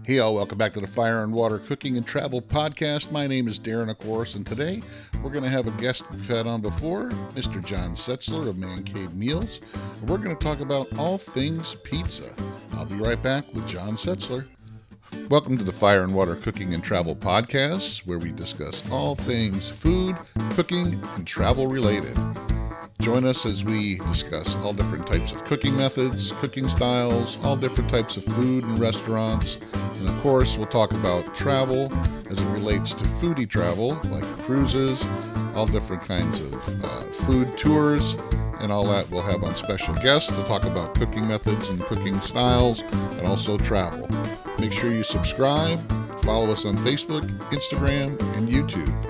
Hey all, welcome back to the Fire and Water Cooking and Travel Podcast. My name is Darren, of course, and today we're going to have a guest we've had on before, Mr. John Setzler of ManCave Meals. And we're going to talk about all things pizza. I'll be right back with John Setzler. Welcome to the Fire and Water Cooking and Travel Podcast, where we discuss all things food, cooking, and travel related. Join us as we discuss all different types of cooking methods, cooking styles, all different types of food and restaurants. And of course, we'll talk about travel as it relates to foodie travel, like cruises, all different kinds of food tours, and all that. We'll have on special guests to talk about cooking methods and cooking styles, and also travel. Make sure you subscribe, follow us on Facebook, Instagram, and YouTube.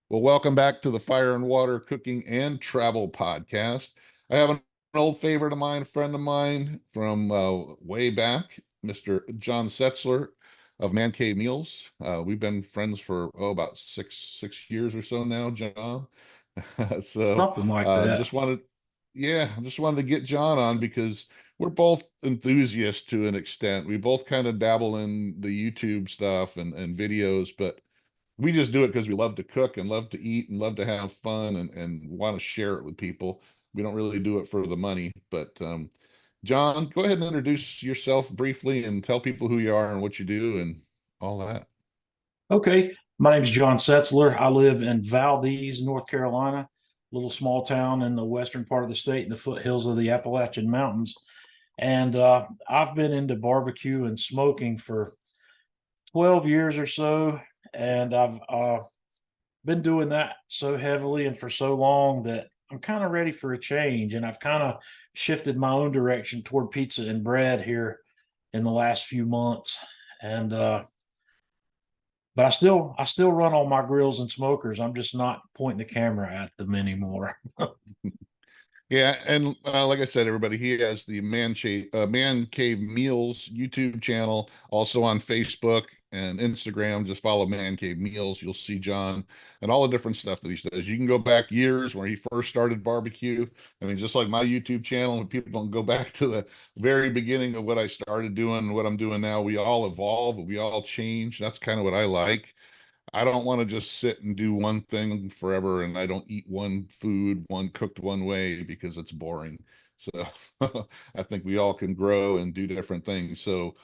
Well, welcome back to the Fire and Water Cooking and Travel Podcast. I have an old favorite of mine, a friend of mine from way back, Mr. John Setzler of ManCave Meals. We've been friends for about six years or so now, John. Something like that. Just wanted to get John on because we're both enthusiasts to an extent. We both kind of dabble in the YouTube stuff and videos, but we just do it because we love to cook and love to eat and love to have fun and want to share it with people. We don't really do it for the money. But John, go ahead and introduce yourself briefly and tell people who you are and what you do and all that. Okay. My name's John Setzler. I live in Valdez, North Carolina, a little small town in the western part of the state in the foothills of the Appalachian Mountains. And I've been into barbecue and smoking for 12 years or so. And I've been doing that so heavily and for so long that I'm kind of ready for a change. And I've kind of shifted my own direction toward pizza and bread here in the last few months. And but I still run all my grills and smokers. I'm just not pointing the camera at them anymore. Yeah, and like I said, everybody, he has the Man Cave Meals YouTube channel, also on Facebook and Instagram. Just follow Man Cave Meals. You'll see John and all the different stuff that he does. You can go back years when he first started barbecue. I mean, just like my YouTube channel, and people don't go back to the very beginning of what I started doing and what I'm doing now. We all evolve, we all change. That's kind of what I like. I don't want to just sit and do one thing forever and I don't eat one food, one cooked one way because it's boring. So I think we all can grow and do different things. So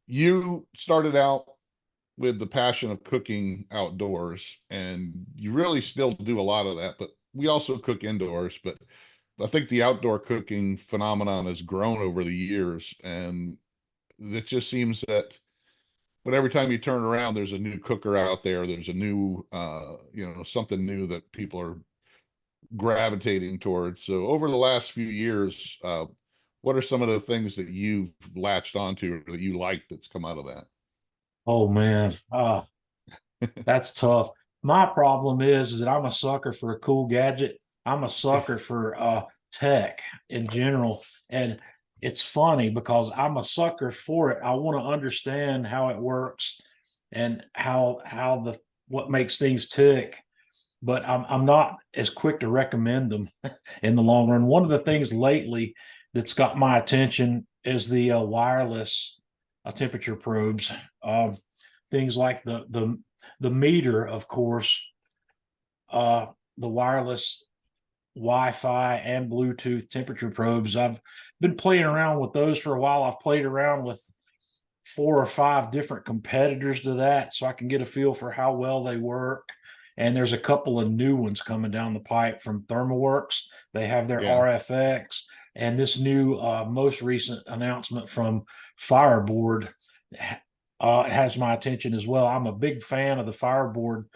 you started out with the passion of cooking outdoors and you really still do a lot of that, but we also cook indoors. But I think the outdoor cooking phenomenon has grown over the years, and it just seems that but every time you turn around, there's a new cooker out there. There's a new, something new that people are gravitating towards. So over the last few years, what are some of the things that you've latched onto or that you like that's come out of that? Oh man, that's tough. My problem is that I'm a sucker for a cool gadget. I'm a sucker for tech in general. And it's funny because I'm a sucker for it. I want to understand how it works and how the what makes things tick. But I'm not as quick to recommend them in the long run. One of the things lately that's got my attention is the wireless temperature probes. Things like the meter, of course, the wireless Wi-Fi and Bluetooth temperature probes. I've been playing around with those for a while. I've played around with 4 or 5 different competitors to that so I can get a feel for how well they work. And there's a couple of new ones coming down the pipe from ThermoWorks. They have their Yeah. RFX, and this new most recent announcement from Fireboard has my attention as well. I'm a big fan of the Fireboard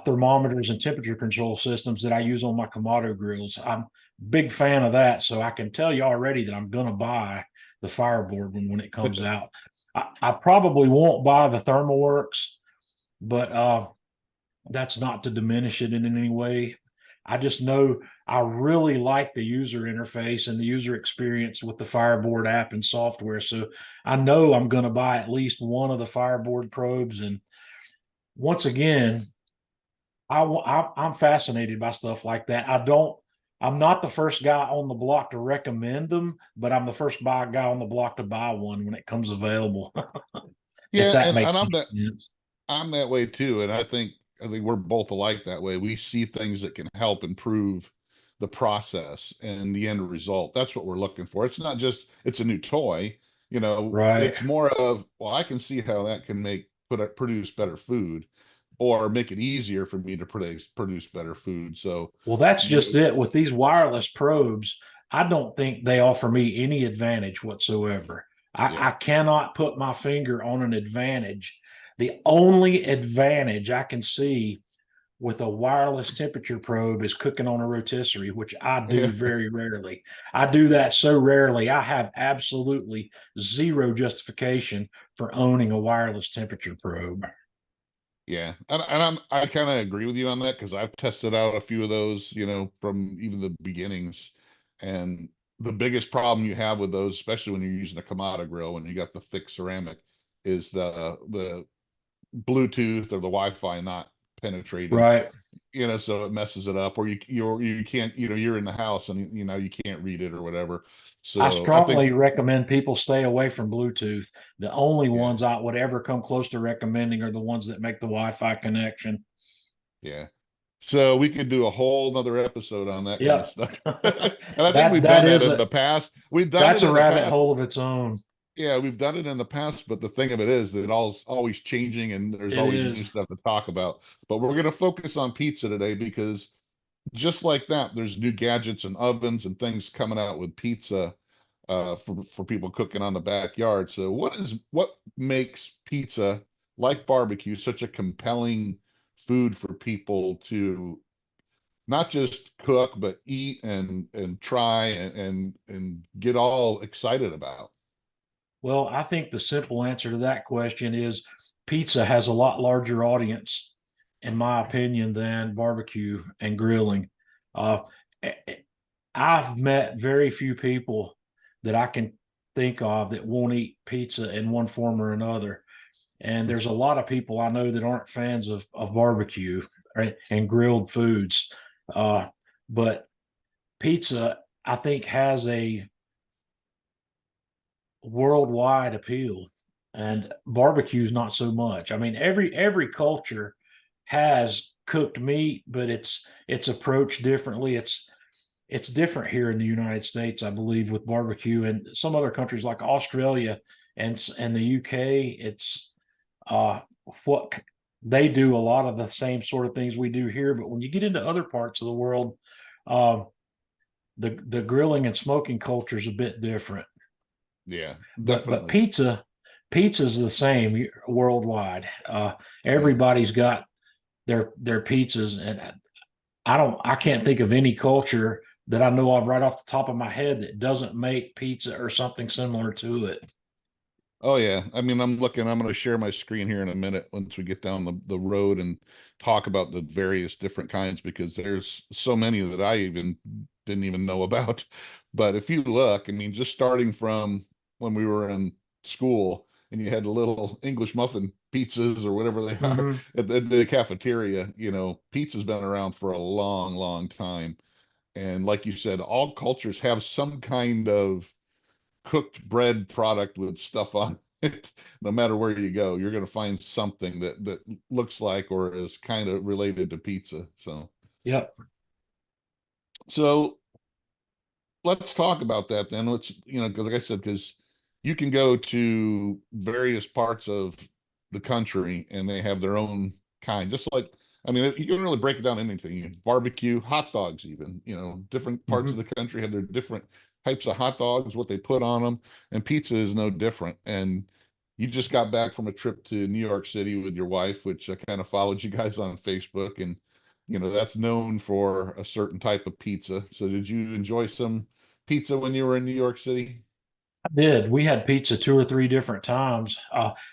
thermometers and temperature control systems that I use on my Kamado grills. I'm a big fan of that, so I can tell you already that I'm going to buy the Fireboard when it comes out. I probably won't buy the ThermoWorks, but that's not to diminish it in any way. I just know I really like the user interface and the user experience with the Fireboard app and software. So I know I'm going to buy at least one of the Fireboard probes. And once again, I'm fascinated by stuff like that. I don't I'm not the first guy on the block to recommend them, but I'm the first guy on the block to buy one when it comes available. If Yeah, that and makes sense. I'm that way too, and I think we're both alike that way. We see things that can help improve the process and the end result. That's what we're looking for. It's not just it's a new toy, you know, Right. it's more of, well, I can see how that can produce better food or make it easier for me to produce better food. So, Well, that's you just know, it. With these wireless probes, I don't think they offer me any advantage whatsoever. yeah. I cannot put my finger on an advantage. The only advantage I can see with a wireless temperature probe is cooking on a rotisserie, which I Yeah. do very rarely. I do that so rarely. I have absolutely zero justification for owning a wireless temperature probe. Yeah, I kind of agree with you on that because I've tested out a few of those, you know, from even the beginnings, and the biggest problem you have with those, especially when you're using a Kamada grill and you got the thick ceramic, is the Bluetooth or the Wi-Fi not penetrating, Right. you know, so it messes it up, or you can't, you know, you're in the house and you know you can't read it or whatever. I So I think, strongly recommend people stay away from Bluetooth. The only yeah, ones I would ever come close to recommending are the ones that make the Wi-Fi connection. yeah. So we could do a whole nother episode on that kind of Yep. stuff. And I think that we've that done that is in a the past. We've done that's it a in the rabbit past. hole of its own. Yeah, we've done it in the past, but the thing of it is that it always changing and there's It always new is. stuff to talk about. But we're going to focus on pizza today because just like that, there's new gadgets and ovens and things coming out with pizza for people cooking on the backyard. So what makes pizza like barbecue such a compelling food for people to not just cook but eat and try and get all excited about? Well, I think the simple answer to that question is pizza has a lot larger audience, in my opinion, than barbecue and grilling. Uh, I've met very few people that I can think of that won't eat pizza in one form or another. And there's a lot of people I know that aren't fans of barbecue, right, and grilled foods. Uh, but pizza, I think, has a worldwide appeal, and barbecue's not so much. I mean, every culture has cooked meat, but it's approached differently. It's different here in the United States, I believe, with barbecue, and some other countries like Australia and the UK. It's uh, what they do a lot of the same sort of things we do here, but when you get into other parts of the world, uh, the grilling and smoking culture is a bit different. Yeah, But definitely. pizza's the same worldwide. Yeah. Everybody's got their pizzas, and I can't think of any culture that I know of right off the top of my head that doesn't make pizza or something similar to it. Oh yeah. I mean, I'm going to share my screen here in a minute once we get down the road and talk about the various different kinds because there's so many that I even didn't even know about. But if you look, I mean, just starting from when we were in school and you had the little English muffin pizzas or whatever they are Mm-hmm. at the cafeteria, you know, pizza's been around for a long, long time. And like you said, all cultures have some kind of cooked bread product with stuff on it. No matter where you go, you're going to find something that looks like or is kind of related to pizza. Yep. So let's talk about that then. Let's, you know, because like I said, because you can go to various parts of the country and they have their own kind, just like, I mean, you can really break it down anything. Barbecue, hot dogs, even, you know, different parts of Mm-hmm. the country have their different types of hot dogs, what they put on them, and pizza is no different. And you just got back from a trip to New York City with your wife, which I kind of followed you guys on Facebook, and you know that's known for a certain type of pizza. So did you enjoy some pizza when you were in New York City? I did. We had pizza two or three different times.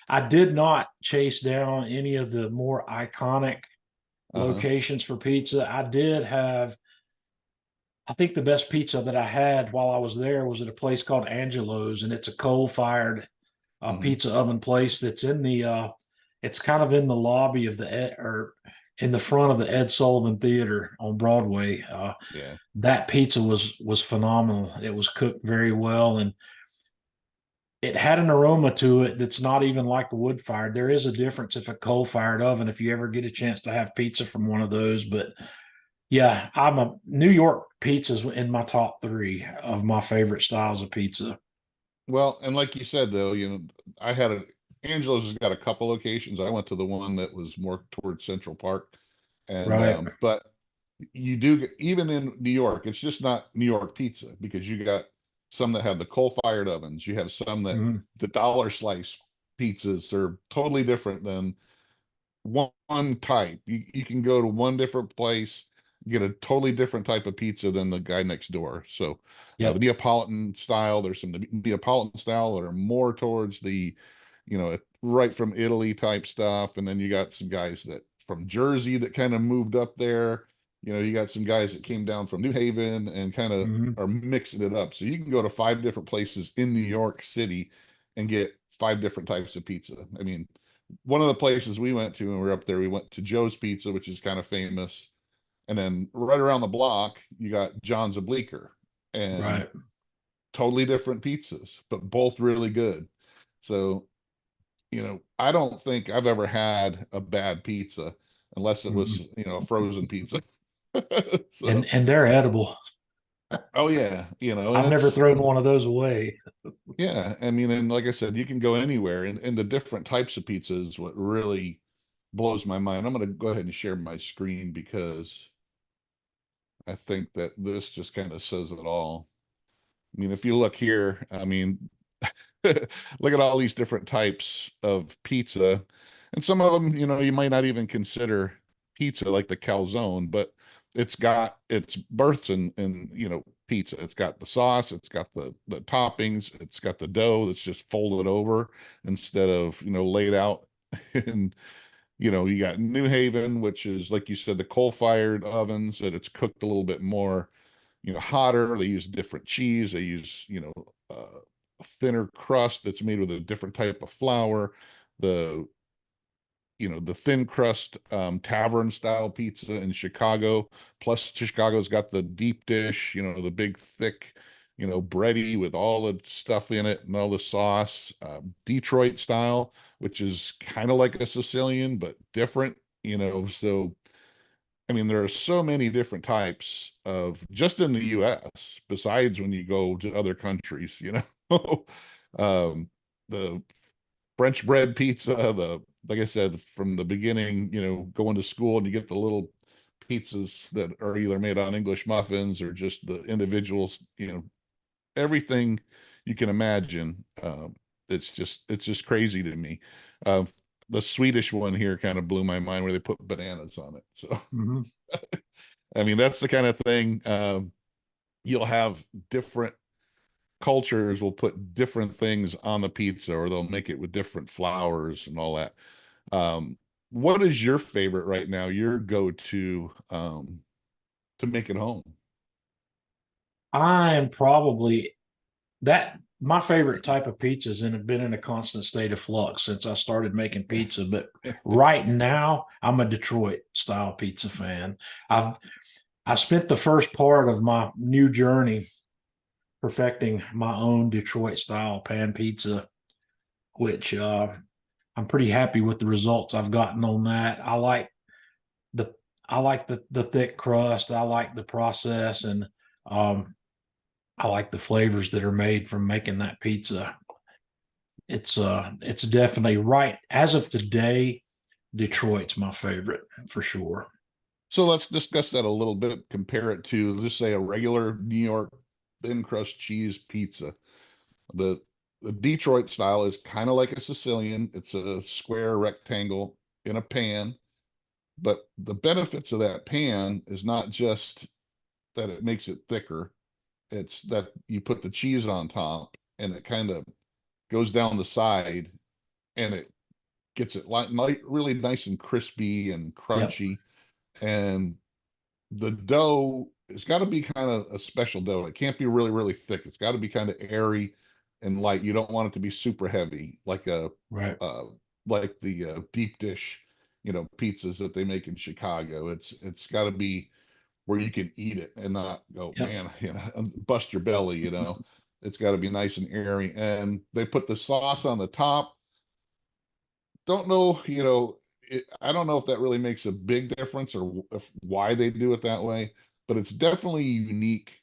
I did not chase down any of the more iconic Uh-huh. locations for pizza. I did have, I think the best pizza that I had while I was there was at a place called Angelo's, and it's a coal-fired Hmm. pizza oven place that's in the it's kind of in the lobby of the or in the front of the Ed Sullivan Theater on Broadway. Yeah. That pizza was phenomenal. It was cooked very well, and it had an aroma to it that's not even like a wood fired. There is a difference if a coal fired oven, if you ever get a chance to have pizza from one of those. But yeah, I'm a New York pizza's in my top three of my favorite styles of pizza. Well, and like you said, though, I had Angelo's has got a couple locations. I went to the one that was more towards Central Park, and Right. but you do even in New York, it's just not New York pizza because you got some that have the coal-fired ovens. You have some that Mhm. the dollar slice pizzas are totally different than one type. You can go to one different place, get a totally different type of pizza than the guy next door. So the Yep. Neapolitan style, there's some Neapolitan style that are more towards the, right from Italy type stuff. And then you got some guys that from Jersey that kind of moved up there. You got some guys that came down from New Haven and kind of Mhm. are mixing it up. So you can go to five different places in New York City and get five different types of pizza. I mean, one of the places we went to when we were up there, we went to Joe's Pizza, which is kind of famous. And then right around the block, you got John's Bleecker, and Right. totally different pizzas, but both really good. So, I don't think I've ever had a bad pizza unless it was, Mhm. a frozen pizza. And So, and they're edible. oh yeah, and I've never thrown one of those away. yeah, I mean, and like I said, you can go anywhere, and the different types of pizzas what really blows my mind. I'm going to go ahead and share my screen because I think that this just kind of says it all. I mean, if you look here, I mean, look at all these different types of pizza. And some of them, you might not even consider pizza like the calzone, but it's got its births in pizza. It's got the sauce, it's got the toppings, it's got the dough that's just folded over instead of, laid out. And you got New Haven, which is like you said, the coal-fired ovens that it's cooked a little bit more, hotter. They use different cheese. They use, a thinner crust that's made with a different type of flour. The the thin crust tavern style pizza in Chicago. Plus, Chicago's got the deep dish, the big thick, bready with all the stuff in it and all the sauce. Detroit style, which is kind of like a Sicilian but different. So I mean, there are so many different types of just in the US, besides when you go to other countries, um, the French bread pizza, like I said, from the beginning, going to school and you get the little pizzas that are either made on English muffins or just the individuals, everything you can imagine. It's just crazy to me. Uh, the Swedish one here kind of blew my mind where they put bananas on it. So, Mhm. I mean, that's the kind of thing you'll have different cultures will put different things on the pizza or they'll make it with different flours and all that. Um, what is your favorite right now, your go-to to make it home? I am probably that my favorite type of pizzas and have been in a constant state of flux since I started making pizza. But right now, I'm a Detroit style pizza fan. I've I spent the first part of my new journey perfecting my own Detroit style pan pizza, which I'm pretty happy with the results I've gotten on that. The I like the thick crust. I like the process, and um, I like the flavors that are made from making that pizza. It's definitely right as of today. Detroit's my favorite for sure. So let's discuss that a little bit. Compare it to just say a regular New York thin crust cheese pizza. The the Detroit style is kind of like a Sicilian. It's a square rectangle in a pan, but the benefits of that pan is not just that it makes it thicker. It's that you put the cheese on top and it kind of goes down the side and it gets it like really nice and crispy and Yep. crunchy. And the dough, it's got to be kind of a special dough. It can't be really, really thick. It's got to be kind of airy and light. You don't want it to be super heavy, uh, Right. like the deep dish, pizzas that they make in Chicago. It's got to be where you can eat it and not go, Yep. man, bust your belly. It's got to be nice and airy. And they put the sauce on the top. Don't know, I don't know if that really makes a big difference or why they do it that way, but it's definitely unique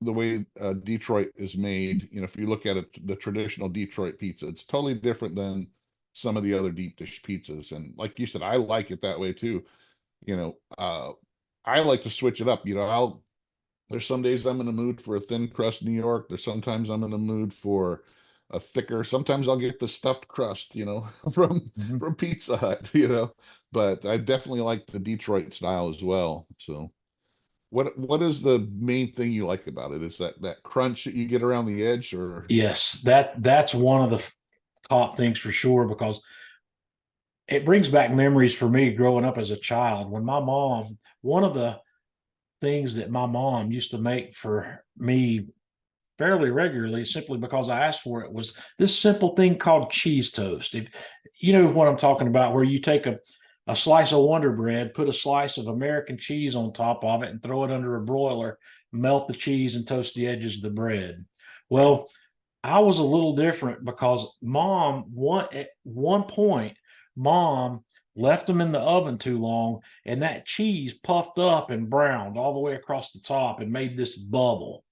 the way Detroit is made. If you look at it, the traditional Detroit pizza, it's totally different than some of the other deep dish pizzas. And like you said, I like it that way too. You know, uh, I like to switch it up. There's some days I'm in the mood for a thin crust New York. There's sometimes I'm in the mood for a thicker. Sometimes I'll get the stuffed crust, from Mhm. from Pizza Hut, But I definitely like the Detroit style as well. So, what is the main thing you like about it? Is that crunch that you get around the edge, or Yes, that's one of the top things for sure, because it brings back memories for me growing up as a child. When my mom, one of the things that my mom used to make for me fairly regularly, simply because I asked for it, was this simple thing called cheese toast. If you know what I'm talking about, where you take a slice of Wonder Bread, put a slice of American cheese on top of it, and throw it under a broiler, melt the cheese, and toast the edges of the bread. Well, I was a little different because at one point, mom left them in the oven too long, and that cheese puffed up and browned all the way across the top and made this bubble.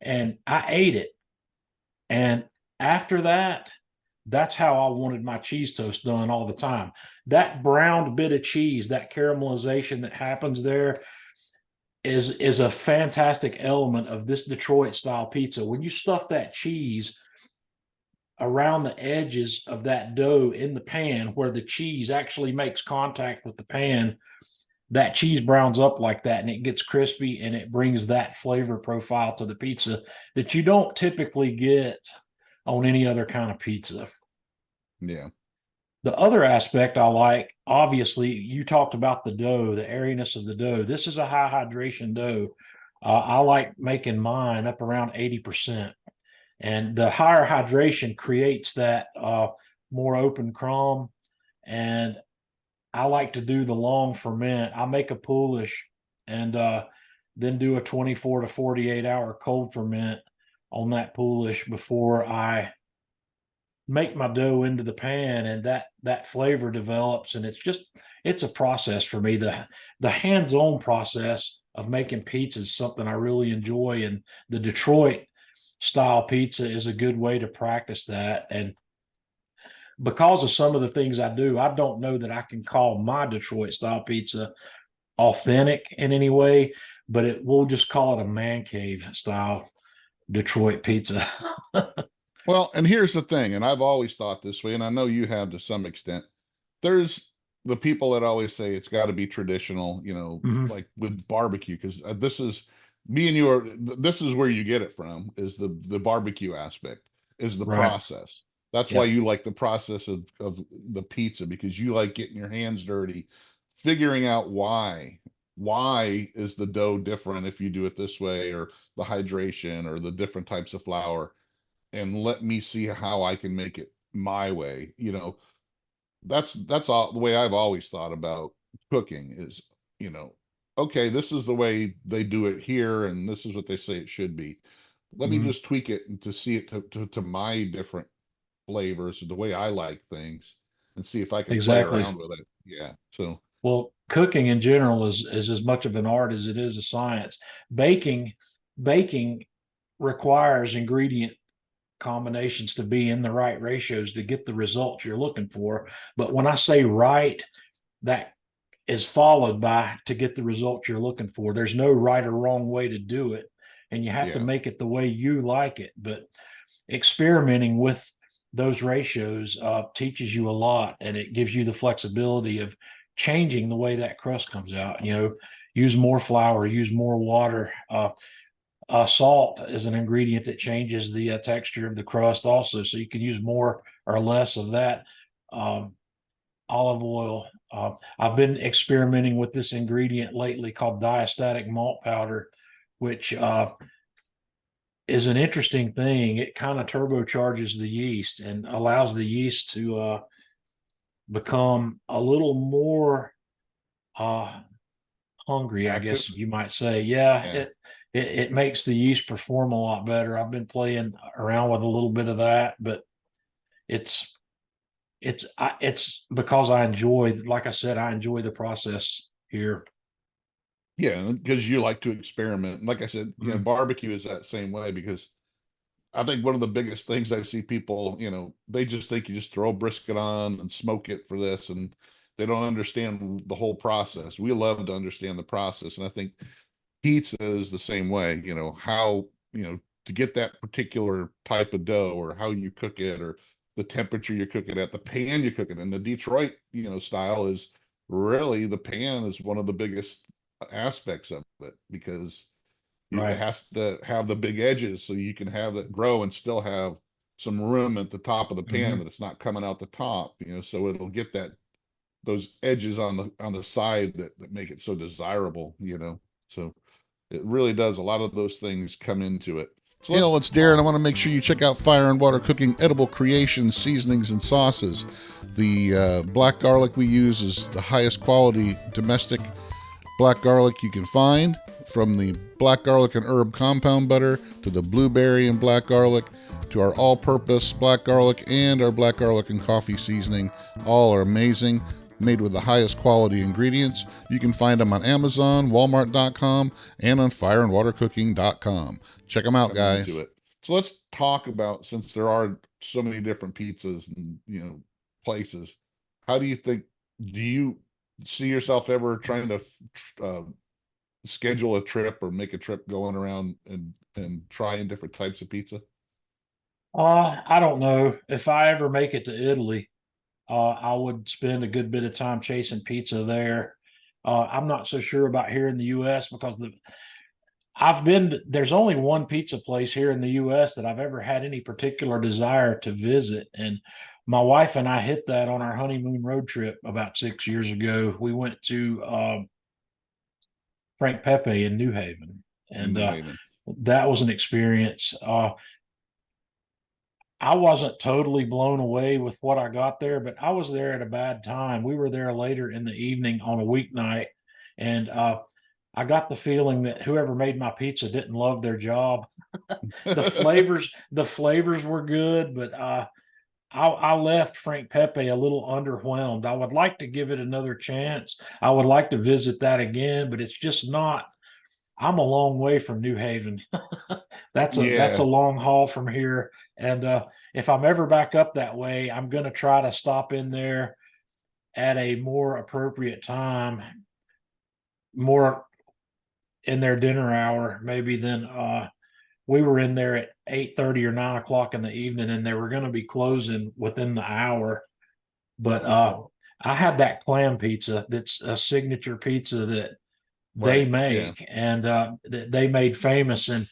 And I ate it. And after that, that's how I wanted my cheese toast done all the time. That browned bit of cheese, that caramelization that happens there, is a fantastic element of this Detroit style pizza. When you stuff that cheese around the edges of that dough in the pan, where the cheese actually makes contact with the pan, that cheese browns up like that and it gets crispy, and it brings that flavor profile to the pizza that you don't typically get on any other kind of pizza. yeah, The other aspect I like, obviously, you talked about the dough, the airiness of the dough. This is a high hydration dough. I like making mine up around 80%. And the higher hydration creates that more open crumb. And I like to do the long ferment. I make a poolish and then do a 24 to 48-hour cold ferment on that poolish before I make my dough into the pan, and that flavor develops. And it's a process for me. The hands-on process of making pizza is something I really enjoy, and the Detroit style pizza is a good way to practice that. And because of some of the things I do, I don't know that I can call my Detroit style pizza authentic in any way, but we'll just call it a man cave style Detroit pizza. well, and here's the thing, and I've always thought this way, and I know you have to some extent. There's the people that always say it's got to be traditional, Mhm. like with barbecue, because this is me and you are. This is where you get it from, is the barbecue aspect, is the Right. process. That's why Yep. you like the process of the pizza, because you like getting your hands dirty, figuring out why is the dough different if you do it this way, or the hydration, or the different types of flour, and let me see how I can make it my way. That's all the way I've always thought about cooking is, you know, okay, this is the way they do it here, and this is what they say it should be. Let me Mhm. just tweak it and to see it to my different flavors, the way I like things, and see if I can play Exactly. around with it. Yeah. So Well, cooking in general is as much of an art as it is a science. Baking, baking requires ingredient combinations to be in the right ratios to get the results you're looking for. But when I say right, that is followed by to get the result you're looking for. There's no right or wrong way to do it, and you have to yeah, make it the way you like it. But experimenting with those ratios teaches you a lot, and it gives you the flexibility of changing the way that crust comes out. Use more flour, use more water. Salt is an ingredient that changes the texture of the crust also, so you can use more or less of that. Um, Olive oil. I've been experimenting with this ingredient lately called diastatic malt powder, which is an interesting thing. It kind of turbocharges the yeast and allows the yeast to become a little more uh hungry, I Active. guess you might say. Yeah, Yeah. it makes the yeast perform a lot better. I've been playing around with a little bit of that, but it's it's because I enjoy, like I said, I enjoy the process here. Yeah, because you like to experiment. Like I said, Mm, barbecue is that same way because I think one of the biggest things I see people, they just think you just throw a brisket on and smoke it for this, and they don't understand the whole process. We love to understand the process, and I think pizza is the same way. How to get that particular type of dough, or how you cook it, or the temperature you cook it at, the pan you cook it in. The Detroit, style is really, the pan is one of the biggest aspects of it because it right. has to have the big edges so you can have it grow and still have some room at the top of the pan, Hmm. that it's not coming out the top, so it'll get those edges on the side that make it so desirable. So it really does, a lot of those things come into it. So Hey, let's it's Darren. I want to make sure you check out Fire and Water Cooking Edible Creations, Seasonings, and Sauces. The black garlic we use is the highest quality domestic black garlic you can find, from the black garlic and herb compound butter to the blueberry and black garlic to our all-purpose black garlic and our black garlic and coffee seasoning. All are amazing, made with the highest quality ingredients. You can find them on Amazon, Walmart.com, and on fireandwatercooking.com. Check them out, come guys. into it. So let's talk about, since there are so many different pizzas and places, how do you think, do you see yourself ever trying to uh, schedule a trip or make a trip going around and trying different types of pizza? I don't know if I ever make it to Italy. I would spend a good bit of time chasing pizza there. I'm not so sure about here in the U.S. because there's only one pizza place here in the US that I've ever had any particular desire to visit. And my wife and I hit that on our honeymoon road trip about 6 years ago. We went to Frank Pepe in New Haven, In and New Haven. that was an experience. I wasn't totally blown away with what I got there, but I was there at a bad time. We were there later in the evening on a weeknight, and I got the feeling that whoever made my pizza didn't love their job. The flavors were good, but I left Frank Pepe a little underwhelmed. I would like to give it another chance. I would like to visit that again, but it's just not. I'm a long way from New Haven. That's a Yeah. long haul from here. And if I'm ever back up that way, I'm going to try to stop in there at a more appropriate time, more in their dinner hour, maybe than we were in there at 8:30 or 9 o'clock in the evening, and they were going to be closing within the hour. But I had that clam pizza. That's a signature pizza that they Right. Yeah. make, and they made famous. And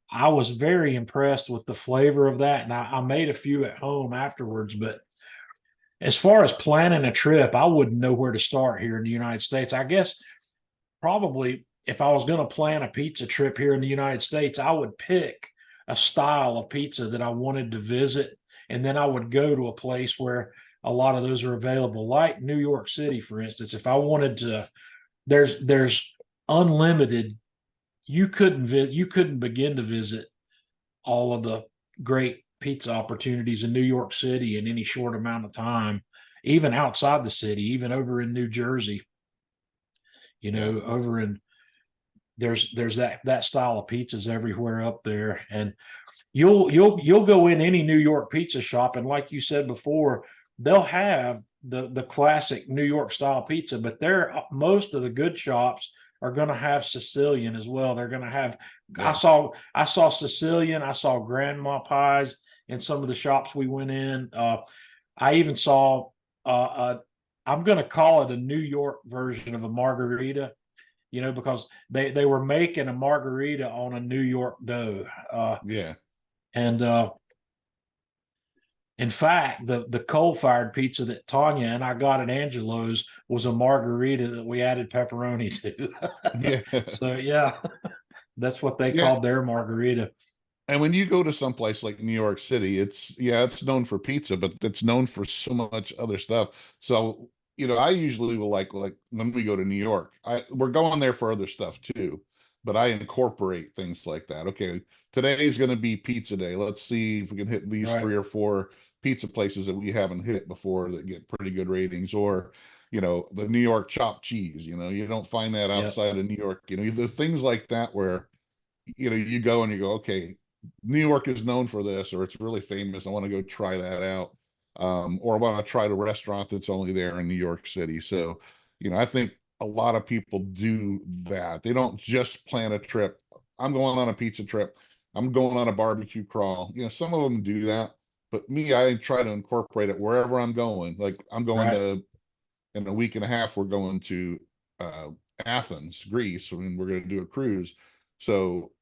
I was very impressed with the flavor of that. And I made a few at home afterwards. But as far as planning a trip, I wouldn't know where to start here in the United States. I guess probably if I was going to plan a pizza trip here in the United States, I would pick a style of pizza that I wanted to visit, and then I would go to a place where a lot of those are available, like New York City, for instance. If I wanted to, there's unlimited. You couldn't begin to visit all of the great pizza opportunities in New York City in any short amount of time, even outside the city, even over in New Jersey. Yeah. Over in there's that style of pizzas everywhere up there, and you'll go in any New York pizza shop, and like you said before, they'll have the classic New York style pizza, but they're most of the good shops are going to have Sicilian as well. They're going to have Yeah. I saw Sicilian, I saw grandma pies in some of the shops we went in. I even saw I'm going to call it a New York version of a margarita, because they were making a margarita on a New York dough. Yeah. And in fact, the coal fired pizza that Tanya and I got at Angelo's was a margarita that we added pepperoni to. Yeah. So yeah, that's what they Yeah. called their margarita. And when you go to some place like New York City, it's known for pizza, but it's known for so much other stuff. So, I usually will like when we go to New York, we're going there for other stuff too, but I incorporate things like that. Okay, today's going to be pizza day. Let's see if we can hit these Right. 3 or 4 pizza places that we haven't hit before that get pretty good ratings, or the New York chopped cheese. You don't find that Yep. outside of New York. There's things like that where you go and you go, okay, New York is known for this, or it's really famous. I want to go try that out. Or I want to try the restaurant that's only there in New York City. So, I think a lot of people do that. They don't just plan a trip. I'm going on a pizza trip. I'm going on a barbecue crawl. Some of them do that, but me, I try to incorporate it wherever I'm going. Like I'm going Right. to in a week and a half, we're going to uh, Athens, Greece, and we're going to do a cruise. So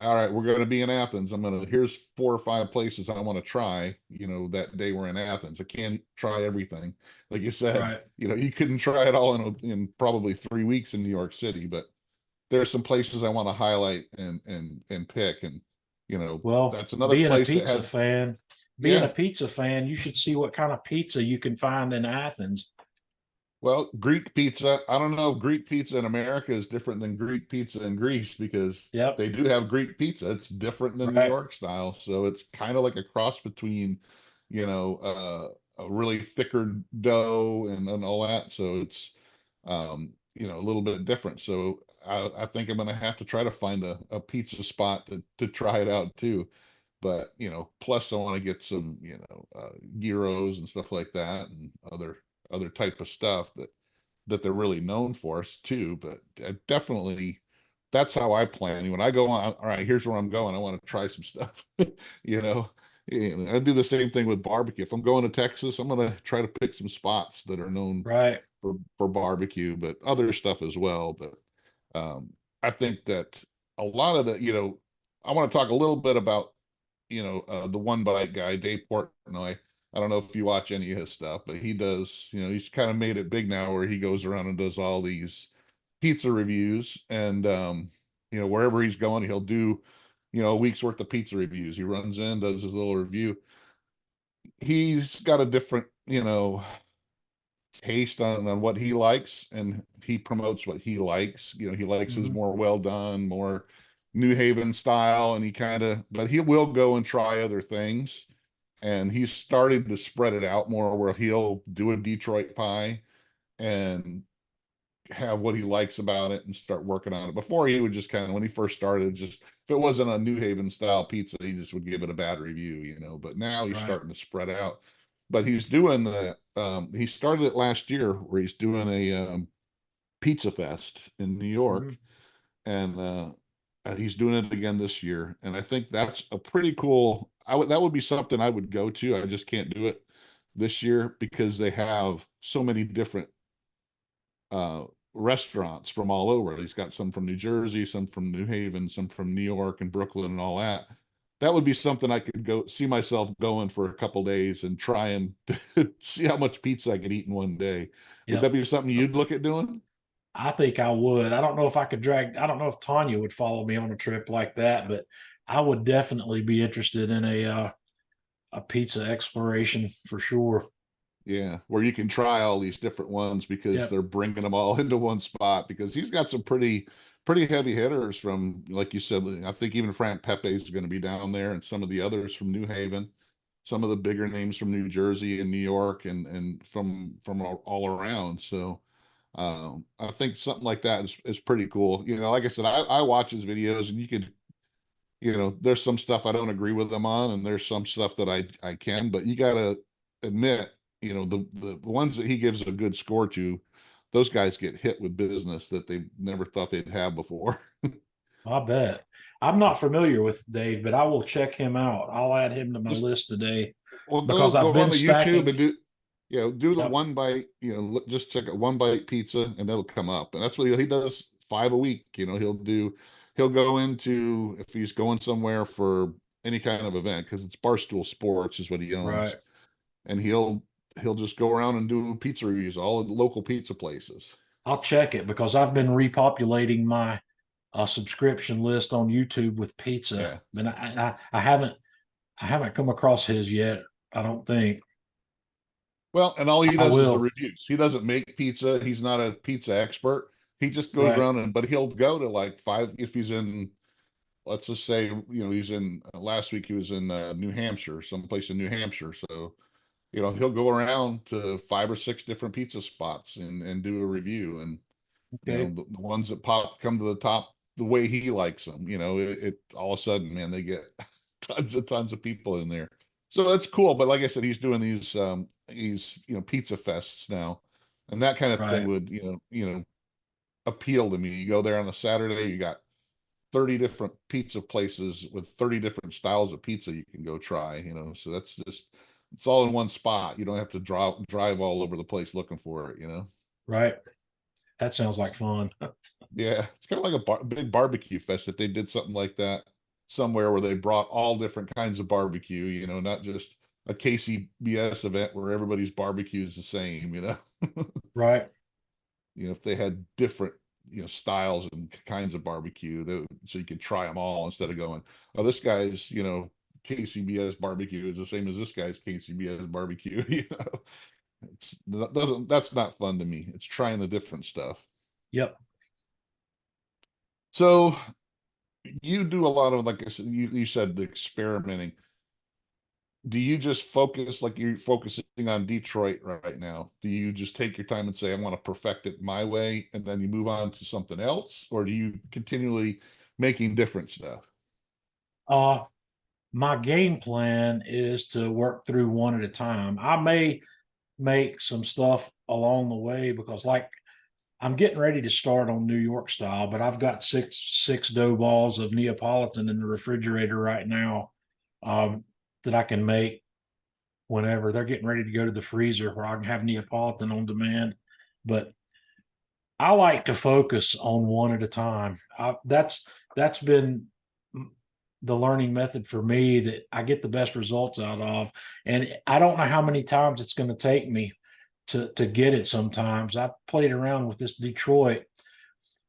all right, we're going to be in Athens. Here's 4 or 5 places I want to try, that day we're in Athens. I can't try everything. Like you said, Right. you couldn't try it all in probably 3 weeks in New York City, but there's some places I want to highlight and pick. And, Well, that's another place that has, being a yeah. pizza fan, you should see what kind of pizza you can find in Athens. Well, Greek pizza, I don't know if Greek pizza in America is different than Greek pizza in Greece, because Yep. they do have Greek pizza. It's different than New Right. York style. So it's kind of like a cross between, a really thicker dough and all that. So it's, a little bit different. So I think I'm going to have to try to find a pizza spot to try it out too. But, plus I want to get some, gyros and stuff like that, and other type of stuff that they're really known for too. But definitely, that's how I plan. When I go on, all right, here's where I'm going. I want to try some stuff. you know, I do the same thing with barbecue. If I'm going to Texas, I'm going to try to pick some spots that are known Right. for barbecue, but other stuff as well. But I think that a lot of I want to talk a little bit about the one bite guy, Dave Portnoy. I don't know if you watch any of his stuff, but he does, he's kind of made it big now where he goes around and does all these pizza reviews. And, wherever he's going, he'll do, a week's worth of pizza reviews. He runs in, does his little review. He's got a different, taste on what he likes, and he promotes what he likes. He likes his Mhm. more well done, more New Haven style, and but he will go and try other things. And he's started to spread it out more, where he'll do a Detroit pie and have what he likes about it and start working on it. Before, he would just kind of, when he first started, just if it wasn't a New Haven style pizza, he just would give it a bad review. But now he's Right. starting to spread out. But he's doing he started it last year, where he's doing a pizza fest in New York, Mhm. and he's doing it again this year. And I think that's a pretty cool. That would be something I would go to. I just can't do it this year because they have so many different uh, restaurants from all over. He's got some from New Jersey, some from New Haven, some from New York and Brooklyn and all that. That would be something I could go see myself going for a couple days and try and see how much pizza I could eat in one day. Would that Yep. be something you'd look at doing? I think I would. I don't know if I could I don't know if Tanya would follow me on a trip like that, but I would definitely be interested in a pizza exploration for sure. Yeah, where you can try all these different ones because Yep. they're bringing them all into one spot, because he's got some pretty heavy hitters from, like you said. I think even Frank Pepe is going to be down there, and some of the others from New Haven, some of the bigger names from New Jersey and New York, and from all around. So I think something like that is pretty cool. Like I said, I watch his videos, and you could, there's some stuff I don't agree with him on, and there's some stuff that I can, but you gotta admit, the ones that he gives a good score to, those guys get hit with business that they never thought they'd have before. I bet. I'm not familiar with Dave, but I will check him out. I'll add him to my Just list today Well, because go I've on been the YouTube stacking. and do the Yep. one bite. Just check a one bite pizza, and it'll come up. And that's what he does 5 a week. He'll go into, if he's going somewhere for any kind of event, because it's Barstool Sports is what he owns, Right. and he'll just go around and do pizza reviews, all the local pizza places. I'll check it because I've been repopulating my a subscription list on YouTube with Yeah. pizza, and I haven't come across his yet. I don't think Well, and all he I does is the will. reviews. He doesn't make pizza. He's not a pizza expert. He just goes Right. around but he'll go to like five, if he's in, let's just say, he's in, last week he was in New Hampshire, someplace in New Hampshire. So, he'll go around to five or six different pizza spots and do a review. And, Okay. the ones that come to the top the way he likes them, it all of a sudden, man, they get tons of people in there. So that's cool. But like I said, he's doing these pizza fests now, and that kind of thing Right. would, appeal to me. You go there on a Saturday, you got 30 different pizza places with 30 different styles of pizza you can go try, so that's just, it's all in one spot. You don't have to drive all over the place looking for it. Right. That sounds like fun. Yeah, it's kind of like a big barbecue fest if they did something like that somewhere where they brought all different kinds of barbecue, not just a KCBS event where everybody's barbecue is the same. Right. If they had different, styles and kinds of barbecue, so you could try them all instead of going, oh, this guy's, KCBS barbecue is the same as this guy's KCBS barbecue. That's not fun to me. It's trying the different stuff. Yep. So you do a lot of, like I said, you said the experimenting. Do you just focus, like you're focusing on Detroit right now? Do you just take your time and say, I want to perfect it my way, and then you move on to something else? Or do you continually making different stuff? Uh, my game plan is to work through one at a time. I may make some stuff along the way because, like, I'm getting ready to start on New York style, but I've got six dough balls of Neapolitan in the refrigerator right now, um, that I can make whenever. They're getting ready to go to the freezer where I can have Neapolitan on demand. But I like to focus on one at a time. That's been the learning method for me that I get the best results out of. And I don't know how many times it's going to take me to get it sometimes. I played around with this Detroit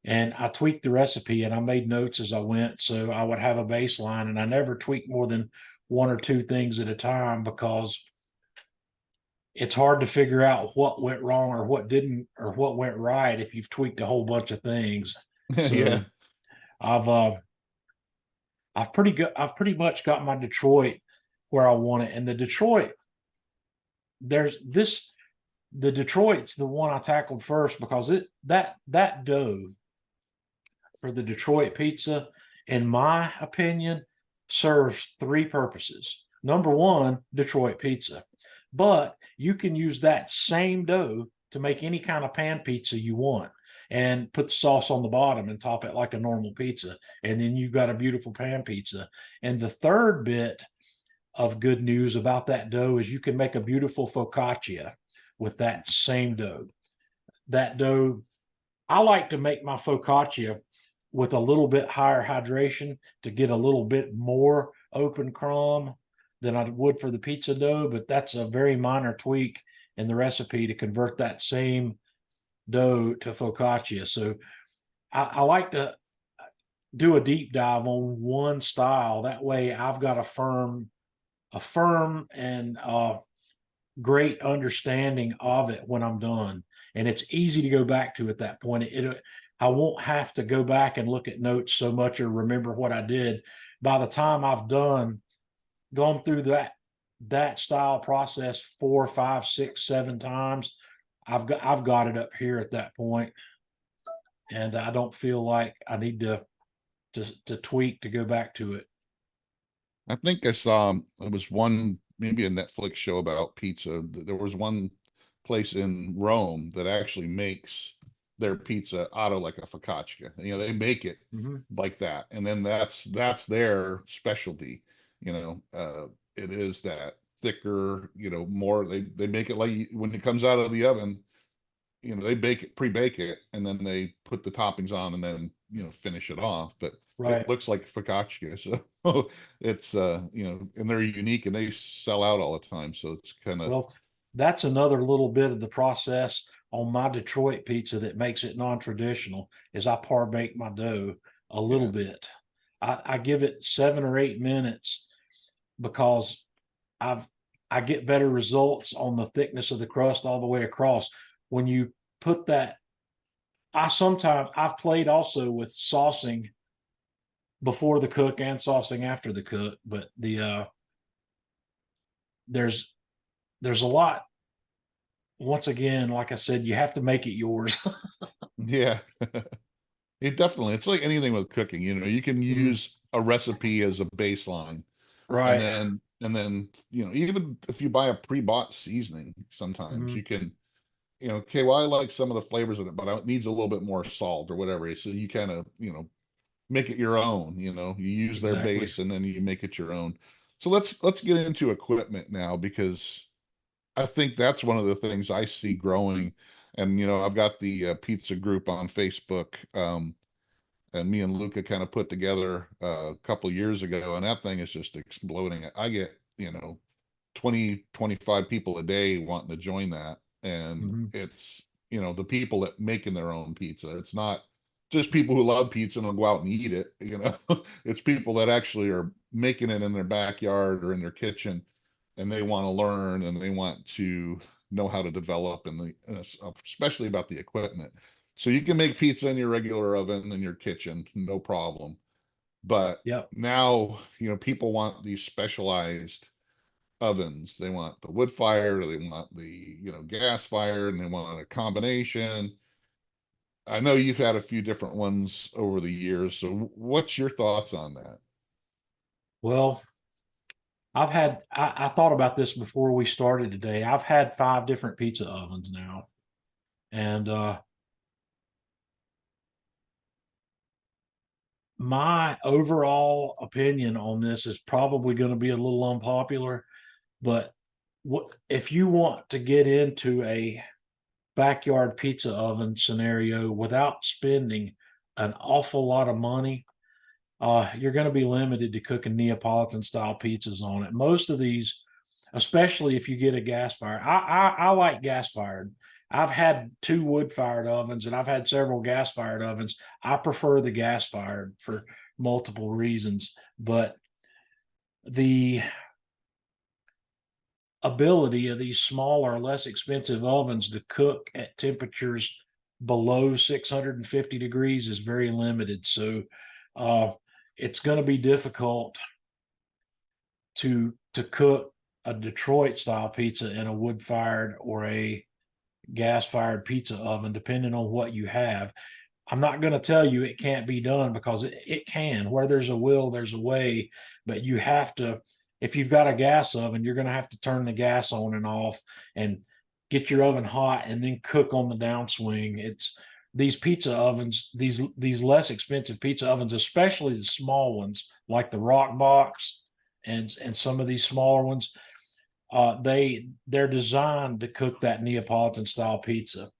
and I tweaked the recipe and I made notes as I went. So I would have a baseline and I never tweaked more than one or two things at a time because it's hard to figure out what went wrong or what didn't or what went right if you've tweaked a whole bunch of things. Yeah. So I've I've pretty much got my Detroit where I want it. And the Detroit, there's this the Detroit's the one I tackled first because that dough for the Detroit pizza, in my opinion, serves three purposes. Number one, Detroit pizza. But you can use that same dough to make any kind of pan pizza you want and put the sauce on the bottom and top it like a normal pizza. And then you've got a beautiful pan pizza. And the third bit of good news about that dough is you can make a beautiful focaccia with that same dough. That dough, I like to make my focaccia with a little bit higher hydration to get a little bit more open crumb than I would for the pizza dough, but that's a very minor tweak in the recipe to convert that same dough to focaccia. So I like to do a deep dive on one style. That way I've got a firm and great understanding of it when I'm done. And it's easy to go back to at that point. I won't have to go back and look at notes so much or remember what I did. By the time I've gone through that style process 4, 5, 6, 7 times, I've got it up here at that point, and I don't feel like I need to tweak to go back to it. I think I saw, it was one, maybe a Netflix show about pizza. There was one place in Rome that actually makes their pizza out of like a focaccia. They make it Mm-hmm. like that, and then that's their specialty. It is that thicker, more. They make it like when it comes out of the oven. They pre-bake it, and then they put the toppings on, and then finish it off. But it Right. looks like focaccia, so it's and they're unique, and they sell out all the time. So it's kind of, Well, that's another little bit of the process on my Detroit pizza that makes it non-traditional is I par bake my dough. a little Yeah. bit. I give it 7 or 8 minutes because I've I get better results on the thickness of the crust all the way across. When you put that, I've played also with saucing before the cook and saucing after the cook, but there's there's a lot. Once again, like I said, you have to make it yours. Yeah. It definitely, it's like anything with cooking, you can Mhm. use a recipe as a baseline, and Right. then, even if you buy a pre-bought seasoning, sometimes Mhm. you can, okay, well, I like some of the flavors in it, but it needs a little bit more salt or whatever. So you kind of, make it your own, you use their Exactly. base and then you make it your own. So let's get into equipment now, because I think that's one of the things I see growing. And I've got the pizza group on Facebook, and me and Luca kind of put together a couple years ago, and that thing is just exploding. I get 20-25 people a day wanting to join that, and Mhm. it's the people that making their own pizza. It's not just people who love pizza and will go out and eat it. It's people that actually are making it in their backyard or in their kitchen, and they want to learn and they want to know how to develop, and especially about the equipment. So you can make pizza in your regular oven in your kitchen, no problem. But Yep. now, people want these specialized ovens. They want the wood fire, they want the, gas fire, and they want a combination. I know you've had a few different ones over the years. So what's your thoughts on that? Well, I thought about this before we started today. I've had 5 different pizza ovens now. And my overall opinion on this is probably going to be a little unpopular, but what if you want to get into a backyard pizza oven scenario without spending an awful lot of money, you're going to be limited to cooking Neapolitan style pizzas on it. Most of these, especially if you get a gas fire, I like gas fired. I've had 2 wood fired ovens and I've had several gas fired ovens. I prefer the gas fired for multiple reasons, but the ability of these smaller, less expensive ovens to cook at temperatures below 650 degrees is very limited. So uh, it's going to be difficult to cook a Detroit style pizza in a wood fired or a gas fired pizza oven, depending on what you have. I'm not going to tell you it can't be done because it can. Where there's a will, there's a way. But you have to, if you've got a gas oven, you're going to have to turn the gas on and off and get your oven hot and then cook on the downswing. It's these pizza ovens, these less expensive pizza ovens, especially the small ones like the Rock Box and some of these smaller ones. They're designed to cook that Neapolitan style pizza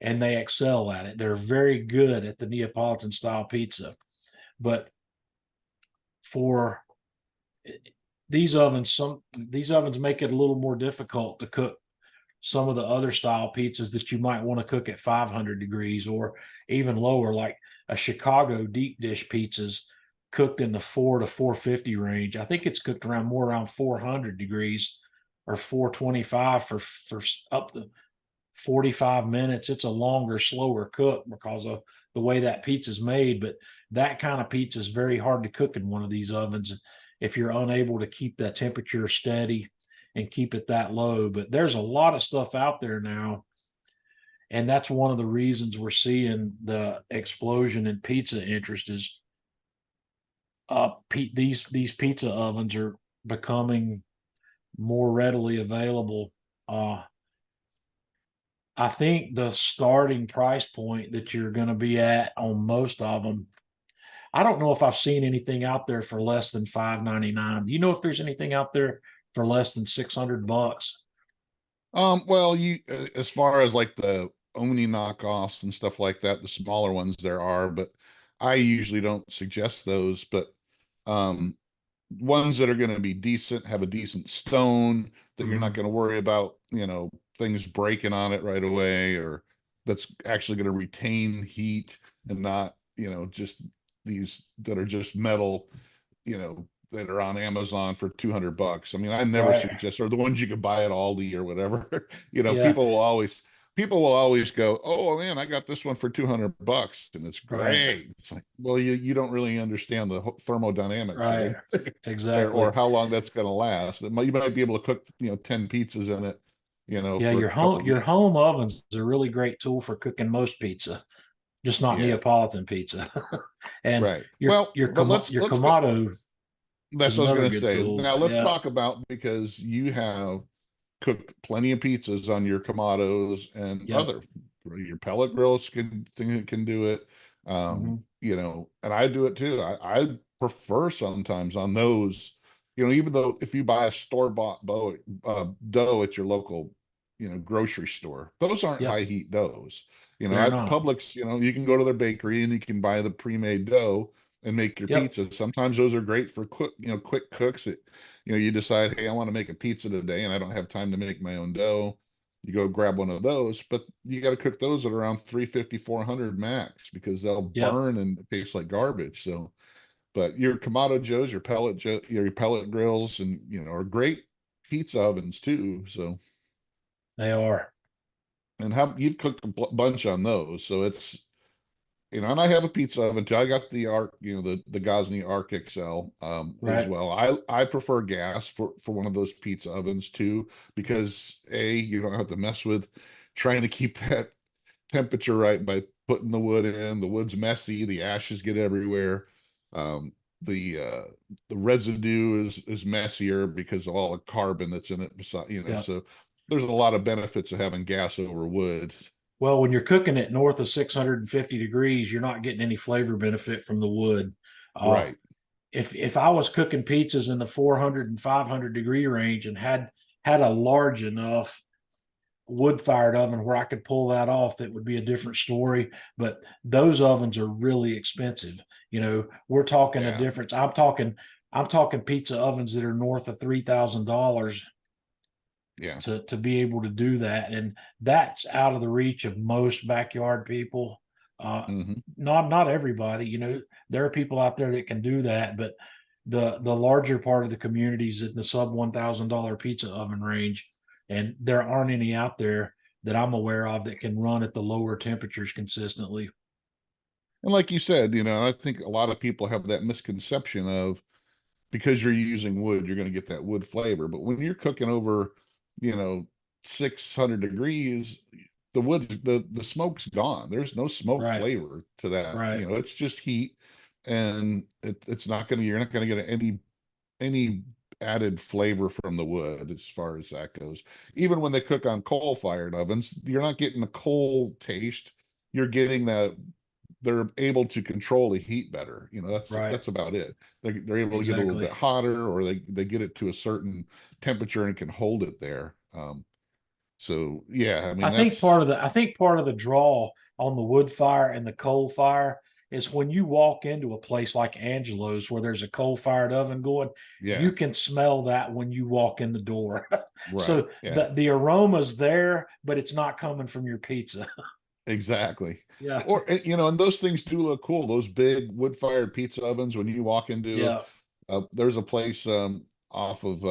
and they excel at it. They're very good at the Neapolitan style pizza. But for these ovens make it a little more difficult to cook some of the other style pizzas that you might want to cook at 500 degrees or even lower, like a Chicago deep dish pizzas cooked in the 4 to 450 range. I think it's cooked around 400 degrees or 425 for up to 45 minutes. It's a longer, slower cook because of the way that pizza's made. But that kind of pizza is very hard to cook in one of these ovens if you're unable to keep that temperature steady and keep it that low. But there's a lot of stuff out there now. And that's one of the reasons we're seeing the explosion in pizza interest is these pizza ovens are becoming more readily available. I think the starting price point that you're going to be at on most of them, I don't know if I've seen anything out there for less than $5.99. Do you know if there's anything out there for less than $600? Well, as far as like the Oni knockoffs and stuff like that, the smaller ones there are, but I usually don't suggest those. But um, ones that are going to be decent, have a decent stone that you're Mhm. not going to worry about, things breaking on it right away, or that's actually going to retain heat and not, just these that are just metal, that are on Amazon for $200. I mean, I never Right. suggest, or the ones you could buy at Aldi or whatever. Yeah. People will always go, "Oh man, I got this one for $200 and it's Right. great." It's like, well, you don't really understand the thermodynamics of Right. it, or Exactly. how long that's going to last. You might be able to cook, 10 pizzas in it, Yeah. for a couple of Your weeks. home ovens is a really great tool for cooking most pizza, just not Yeah, Neapolitan pizza. And right. Well, but your let's go. Kamado is That's what I was another going to good say. tool. Now let's Yeah. talk about, because you have cooked plenty of pizzas on your Kamados and Yep. other, your pellet grills can do it. Hmm. And I do it too. I prefer sometimes on those, even though if you buy a store-bought dough at your local, grocery store, those aren't high Yep. heat doughs. They're At not. Publix, you can go to their bakery and you can buy the pre-made dough and make your Yep. pizza. Sometimes those are great for quick cooks. You decide, hey, I want to make a pizza today and I don't have time to make my own dough. You go grab one of those, but you got to cook those at around 350, 400 max, because they'll Yep. burn and taste like garbage. So, but your Kamado Joes, your pellet grills, and are great pizza ovens too. So, They are. and how you've cooked a bunch on those, so it's, and I have a pizza oven too. I got the Arc, the Gosney Arc XL, as Right. well. I prefer gas for one of those pizza ovens too, because you don't have to mess with trying to keep that temperature right by putting the wood in. The wood's messy, the ashes get everywhere. Um, the residue is messier because of all the carbon that's in it. Yep. So there's a lot of benefits of having gas over wood. Well, when you're cooking it north of 650 degrees, you're not getting any flavor benefit from the wood. Uh, Right. if I was cooking pizzas in the 400 and 500 degree range and had a large enough wood fired oven where I could pull that off, that would be a different story. But those ovens are really expensive. We're talking a Yeah. difference. I'm talking pizza ovens that are north of $3,000 Yeah. to be able to do that, and that's out of the reach of most backyard people. Uh, Hmm. not everybody. There are people out there that can do that, but the larger part of the communities in the sub $1,000 pizza oven range, and there aren't any out there that I'm aware of that can run at the lower temperatures consistently. And like you said, I think a lot of people have that misconception of, because you're using wood, you're going to get that wood flavor. But when you're cooking over, you know, 600 degrees, the smoke's gone. There's no smoke Right. flavor to that. Right. It's just heat, and you're not going to get any added flavor from the wood as far as that goes. Even when they cook on coal-fired ovens, you're not getting the coal taste. You're getting that they're able to control the heat better. Right. That's about it. They're able to get a little Exactly. bit hotter, or they get it to a certain temperature and can hold it there. So yeah, I mean that's I think part of the draw on the wood fire and the coal fire is when you walk into a place like Angelo's where there's a coal fired oven going, yeah, you can smell that when you walk in the door. right, So yeah, the aroma's there, but it's not coming from your pizza. exactly. Yeah. Or and those things do look cool. Those big wood-fired pizza ovens, when you walk into Yeah. there's a place off of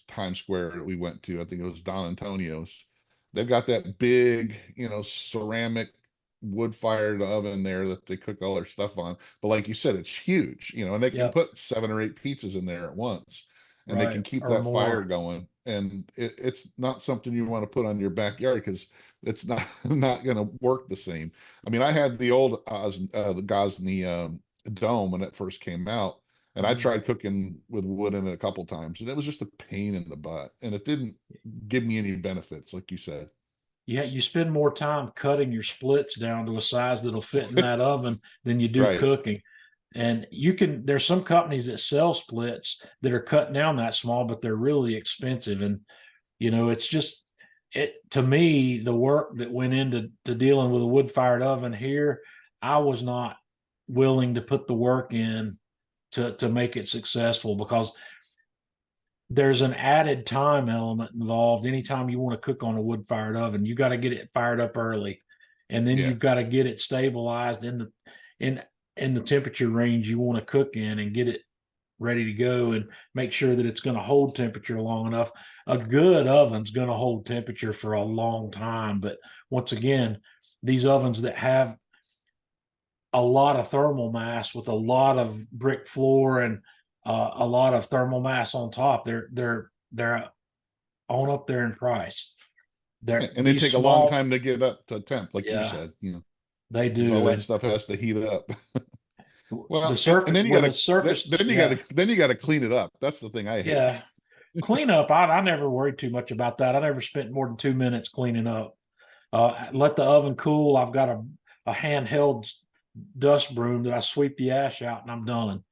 Times Square that we went to. I think it was Don Antonio's. They've got that big, ceramic wood-fired oven there that they cook all their stuff on. But like you said, it's huge, and they can Yep. put 7 or 8 pizzas in there at once, and they Right. can keep Or that fire more. going. And it's not something you want to put on your backyard, because it's not not going to work the same. I mean, I had the old the Gosney dome when it first came out, and I Mhm. tried cooking with wood in it a couple times, and it was just a pain in the butt, and it didn't give me any benefits, like you said. Yeah, you spend more time cutting your splits down to a size that'll fit in that oven than you do Right. cooking. And there's some companies that sell splits that are cut down that small, but they're really expensive. And, it's just, to me, the work that went into dealing with a wood fired oven here, I was not willing to put the work in to make it successful, because there's an added time element involved. Anytime you want to cook on a wood fired oven, you got to get it fired up early, and then Yeah. you've got to get it stabilized in in the temperature range you want to cook in and get it ready to go, and make sure that it's going to hold temperature long enough. A good oven's going to hold temperature for a long time. But once again, these ovens that have a lot of thermal mass with a lot of brick floor and a lot of thermal mass on top, they're on up there in price. They're And they these take a long small, time to get up to temp, like you yeah, said, they because all do. that And stuff has to heat up. the Well, and surface, then when the surface, yeah, you gotta clean it up. That's the thing I hate. yeah, cleanup. I never worried too much about that. I never spent more than 2 minutes cleaning up. Let the oven cool. I've got a handheld dust broom that I sweep the ash out and I'm done.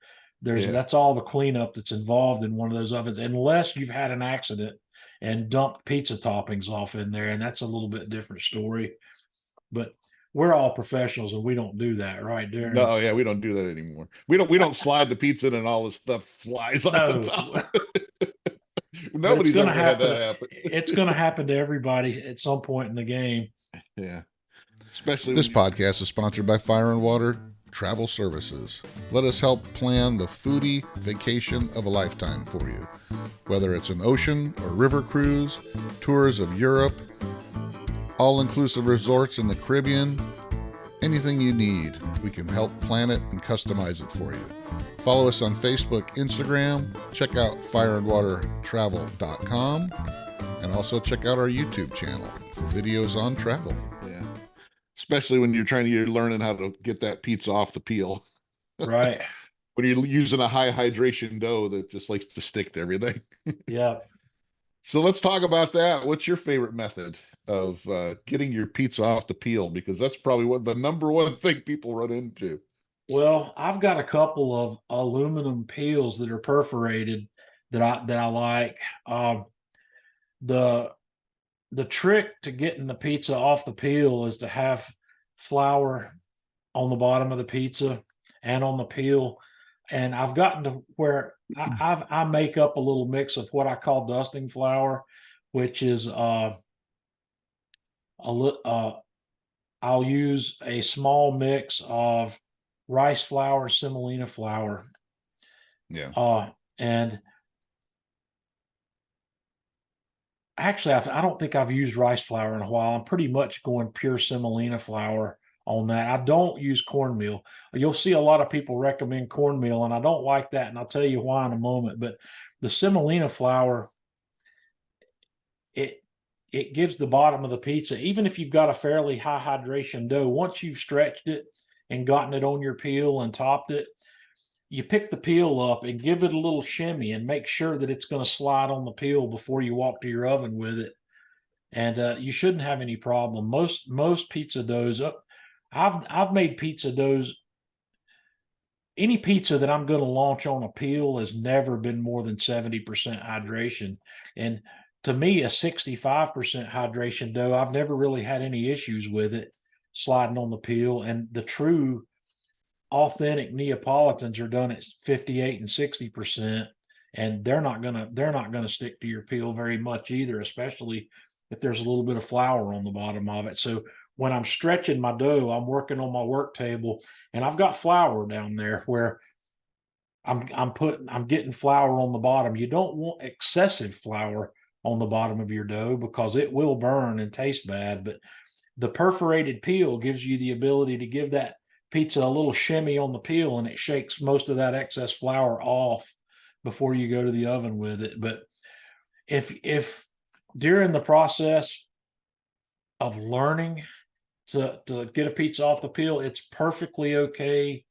Yeah. That's all the cleanup that's involved in one of those ovens, unless you've had an accident and dumped pizza toppings off in there, and that's a little bit different story. But we're all professionals and we don't do that, right, Darren? No, yeah, we don't do that anymore. We don't slide the pizza in and all this stuff flies off the No, top. but it's Nobody's going to ever had happen. that happen. It's going to happen to everybody at some point in the game. Yeah. Especially This when podcast is sponsored by Fire and Water Travel Services. Let us help plan the foodie vacation of a lifetime for you. Whether it's an ocean or river cruise, tours of Europe, all-inclusive resorts in the Caribbean, anything you need, we can help plan it and customize it for you. Follow us on Facebook, Instagram, check out fireandwatertravel.com, and also check out our YouTube channel for videos on travel. yeah. Especially when you're learning how to get that pizza off the peel. Right. When you're using a high hydration dough that just likes to stick to everything. Yeah. So let's talk about that. What's your favorite method of getting your pizza off the peel? Because that's probably what the number one thing people run into. Well, I've got a couple of aluminum peels that are perforated that I like. The the trick to getting the pizza off the peel is to have flour on the bottom of the pizza and on the peel. And I've gotten to where I make up a little mix of what I call dusting flour, which is I'll use a small mix of rice flour, semolina flour, Yeah. and actually, I don't think I've used rice flour in a while. I'm pretty much going pure semolina flour on that. I don't use cornmeal. You'll see a lot of people recommend cornmeal, and I don't like that, and I'll tell you why in a moment. But the semolina flour, it it gives the bottom of the pizza, even if you've got a fairly high hydration dough, once you've stretched it and gotten it on your peel and topped it, you pick the peel up and give it a little shimmy and make sure that it's going to slide on the peel before you walk to your oven with it. And you shouldn't have any problem. Most pizza doughs, I've made pizza doughs. Any pizza that I'm going to launch on a peel has never been more than 70% hydration. And to me, a 65% hydration dough, I've never really had any issues with it sliding on the peel. And the true authentic Neapolitans are done at 58 and 60%, and they're not gonna stick to your peel very much either, especially if there's a little bit of flour on the bottom of it. So when I'm stretching my dough, I'm working on my work table, and I've got flour down there where I'm getting flour on the bottom. You don't want excessive flour on the bottom of your dough because it will burn and taste bad. But the perforated peel gives you the ability to give that pizza a little shimmy on the peel, and it shakes most of that excess flour off before you go to the oven with it. But if during the process of learning to get a pizza off the peel, it's perfectly okay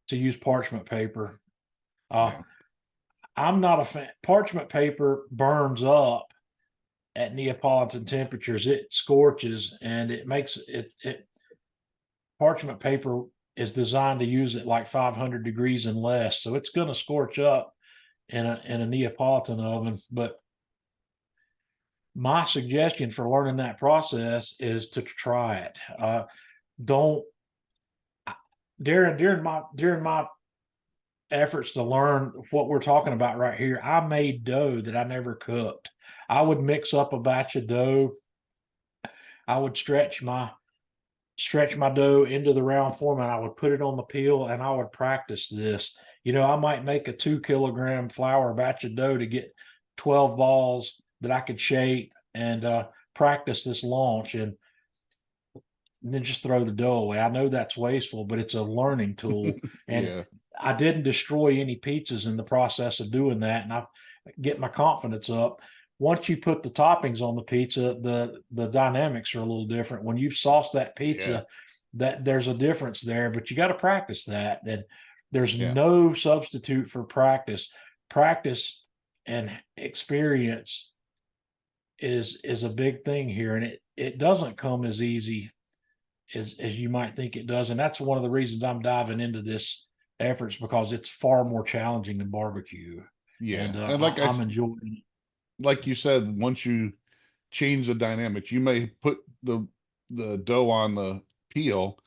to use parchment paper. Yeah. I'm not a fan. Parchment paper burns up at Neapolitan temperatures. It scorches, and it makes it parchment paper is designed to use at like 500 degrees and less, so it's going to scorch up in a Neapolitan oven. But my suggestion for learning that process is to try it. Don't during my efforts to learn what we're talking about right here, I made dough that I never cooked. I would mix up a batch of dough. I would stretch my stretch my dough into the round form, and I would put it on the peel, and I would practice this. I might make a 2 kilogram flour batch of dough to get 12 balls that I could shape, and practice this launch, and then just throw the dough away. I know that's wasteful, but it's a learning tool. And Yeah. I didn't destroy any pizzas in the process of doing that. And I get my confidence up. Once you put the toppings on the pizza, the dynamics are a little different. When you've sauced that pizza, that there's a difference there, but you got to practice that. And there's no substitute for practice. Practice and experience is a big thing here. And it doesn't come as easy as you might think it does. And that's one of the reasons I'm diving into this efforts, because it's far more challenging than barbecue. Yeah. And And like I'm enjoying it. like you said, once you change the dynamics, you may put the dough on the peel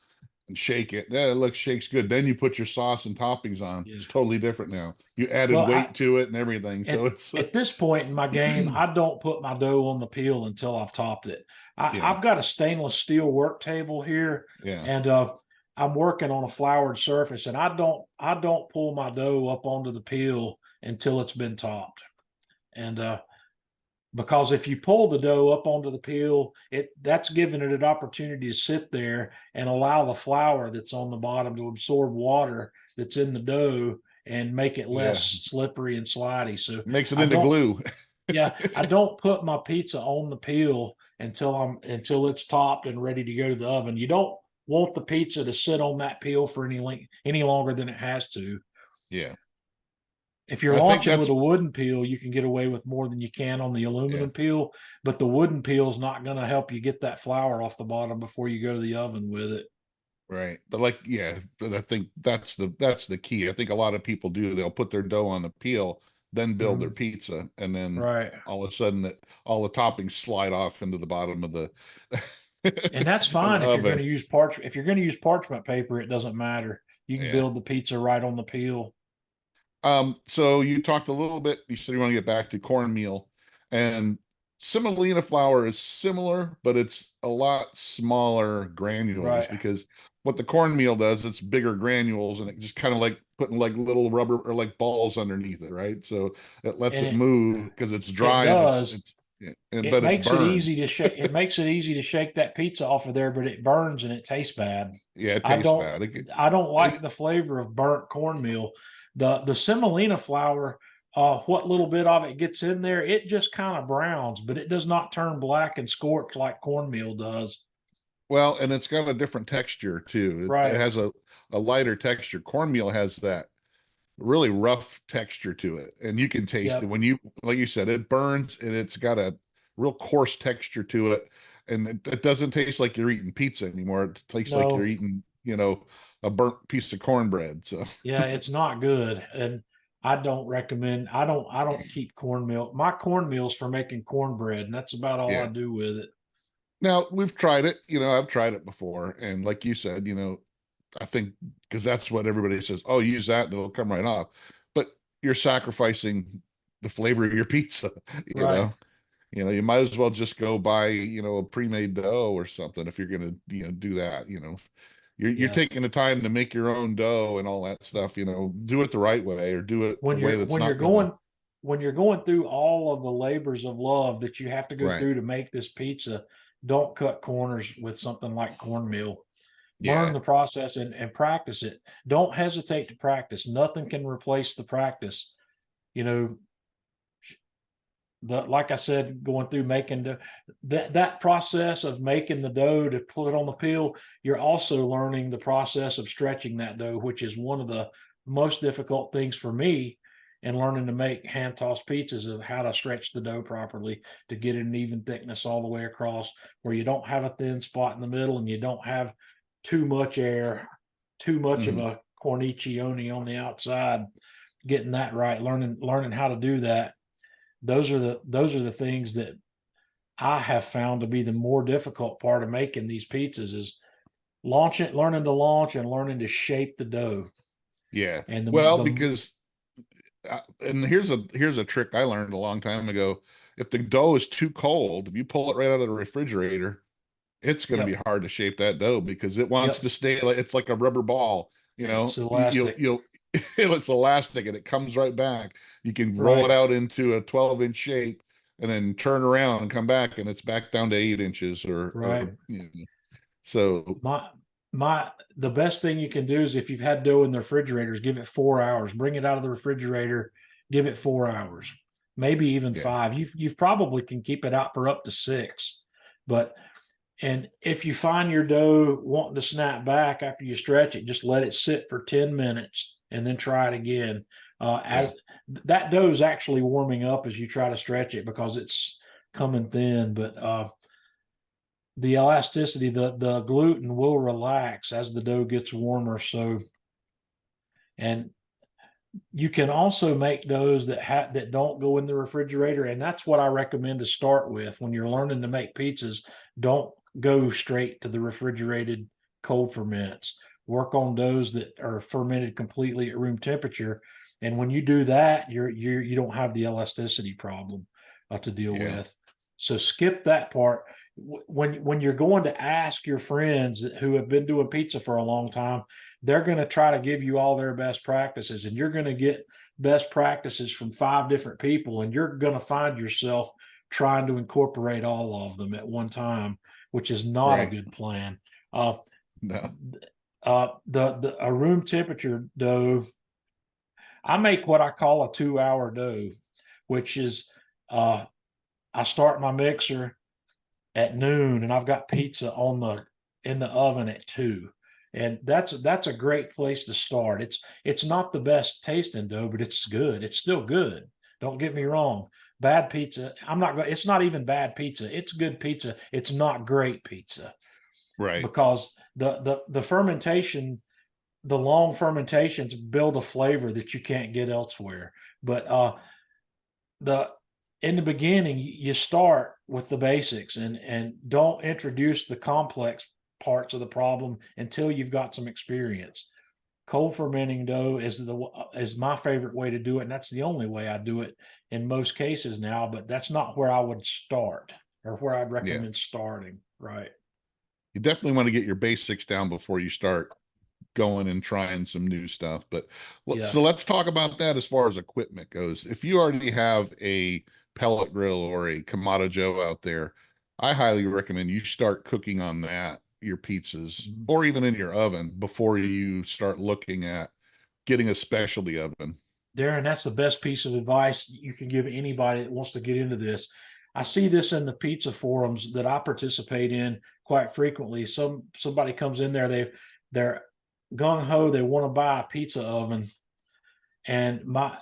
and shake it. Yeah, it looks shakes good. Then you put your sauce and toppings on. Yeah. It's totally different now. You added Well, weight to it and everything. So it's at this point in my game, I don't put my dough on the peel until I've topped it. yeah, I've got a stainless steel work table here, yeah, and I'm working on a floured surface, and I don't pull my dough up onto the peel until it's been topped. And because if you pull the dough up onto the peel, that's giving it an opportunity to sit there and allow the flour that's on the bottom to absorb water that's in the dough and make it less yeah. slippery and slidey. So Makes it I into don't, glue. yeah, I don't put my pizza on the peel until it's topped and ready to go to the oven. You don't want the pizza to sit on that peel for any longer than it has to. Yeah. If you're I think launching that's with a wooden peel, you can get away with more than you can on the yeah, aluminum peel, but the wooden peel is not going to help you get that flour off the bottom before you go to the oven with it. right. But like, yeah, but I think that's the key. I think a lot of people do. They'll put their dough on the peel, then build their pizza, and then Right. all of a sudden all the toppings slide off into the bottom of the And that's of the fine if you're going oven. to use if you're going to use parchment paper, it doesn't matter. You can Yeah. build the pizza right on the peel. So you talked a little bit, you said you want to get back to cornmeal, and semolina flour is similar, but it's a lot smaller granules, Right. because what the cornmeal does, it's bigger granules, and it just kind of like putting like little rubber or like balls underneath it, right? So it lets And it move because it's it dry and does. it's It but it makes it easy burns. to shake. It makes it easy to shake that pizza off of there, but it burns and it tastes bad. Yeah, it I tastes don't. bad. I don't It, like the flavor of burnt cornmeal. The semolina flour, what little bit of it gets in there, it just kind of browns, but it does not turn black and scorch like cornmeal does. well, and it's got a different texture too. It Right. has a lighter texture. Cornmeal has that really rough texture to it, and you can taste it Yep. when you, like you said, it burns and it's got a real coarse texture to it, and it doesn't taste like you're eating pizza anymore. It tastes like No. you're eating, a burnt piece of cornbread. So Yeah, it's not good, and I don't recommend. I don't keep cornmeal. My cornmeal's for making cornbread, and that's about all I yeah. do with it. Now we've tried it. I've tried it before, and like you said, I think because that's what everybody says. Oh, use that and it'll come right off. But you're sacrificing the flavor of your pizza. You Right. know, you might as well just go buy a pre-made dough or something if you're gonna do that. You're Yes. taking the time to make your own dough and all that stuff. Do it the right way, or do it a when way you're that's when you're not gonna. going when you're going through all of the labors of love that you have to go Right. through to make this pizza, don't cut corners with something like cornmeal. Learn Yeah. the process and practice it. Don't hesitate to practice. Nothing can replace the practice. You know, like I said, going through making that process of making the dough to put on the peel, you're also learning the process of stretching that dough, which is one of the most difficult things for me in learning to make hand tossed pizzas, is how to stretch the dough properly to get an even thickness all the way across, where you don't have a thin spot in the middle and you don't have too much air, too much of Mhm. a cornicione on the outside. Getting that right, learning how to do that, those are the things that I have found to be the more difficult part of making these pizzas, is learning to launch and learning to shape the dough. Yeah. And Well, the because and here's a trick I learned a long time ago. If the dough is too cold, if you pull it right out of the refrigerator, it's going to be Yep. hard to shape that dough because it wants Yep. to stay like it's like a rubber ball. It's You'll elastic. it's elastic and it comes right back. You can roll it Right. out into a 12-inch shape and then turn around and come back and it's back down to 8 inches Right. so My the best thing you can do is if you've had dough in the refrigerator is give it 4 hours. Bring it out of the refrigerator, give it 4 hours, maybe even yeah, 5. You've probably can keep it out for up to 6. But and if you find your dough wanting to snap back after you stretch it, just let it sit for 10 minutes and then try it again. yeah, As that dough is actually warming up as you try to stretch it because it's coming thin. But the elasticity, the gluten will relax as the dough gets warmer. So, and you can also make doughs that don't go in the refrigerator, and that's what I recommend to start with when you're learning to make pizzas. Don't go straight to the refrigerated cold ferments. Work on doughs that are fermented completely at room temperature, and when you do that, you don't have the elasticity problem to deal yeah, with. So skip that part. When you're going to ask your friends who have been doing pizza for a long time, they're going to try to give you all their best practices, and you're going to get best practices from 5 different people, and you're going to find yourself trying to incorporate all of them at one time, which is not a right. good plan. uh, No, the a room temperature dough, I make what I call a 2-hour dough, which is uh, I start my mixer at noon and I've got pizza on the in the oven at 2. And that's a great place to start. It's not the best tasting dough, but it's good. It's still good. Don't get me wrong. Bad pizza, I'm not going it's not even bad pizza. It's good pizza. It's not great pizza right. because the fermentation, the long fermentations build a flavor that you can't get elsewhere. But the in the beginning you start with the basics and don't introduce the complex parts of the problem until you've got some experience. Cold fermenting dough is my favorite way to do it, and that's the only way I do it in most cases now, but that's not where I would start or where I'd Yeah. recommend starting. Right. You definitely want to get your basics down before you start going and trying some new stuff. But Yeah. so let's talk about that as far as equipment goes. If you already have a pellet grill or a Kamado Joe out there, I highly recommend you start cooking on that, your pizzas, Mhm. or even in your oven before you start looking at getting a specialty oven. Darren, that's the best piece of advice you can give anybody that wants to get into this. I see this in the pizza forums that I participate in quite frequently. Somebody comes in there, they're gung ho, they want to buy a pizza oven, and my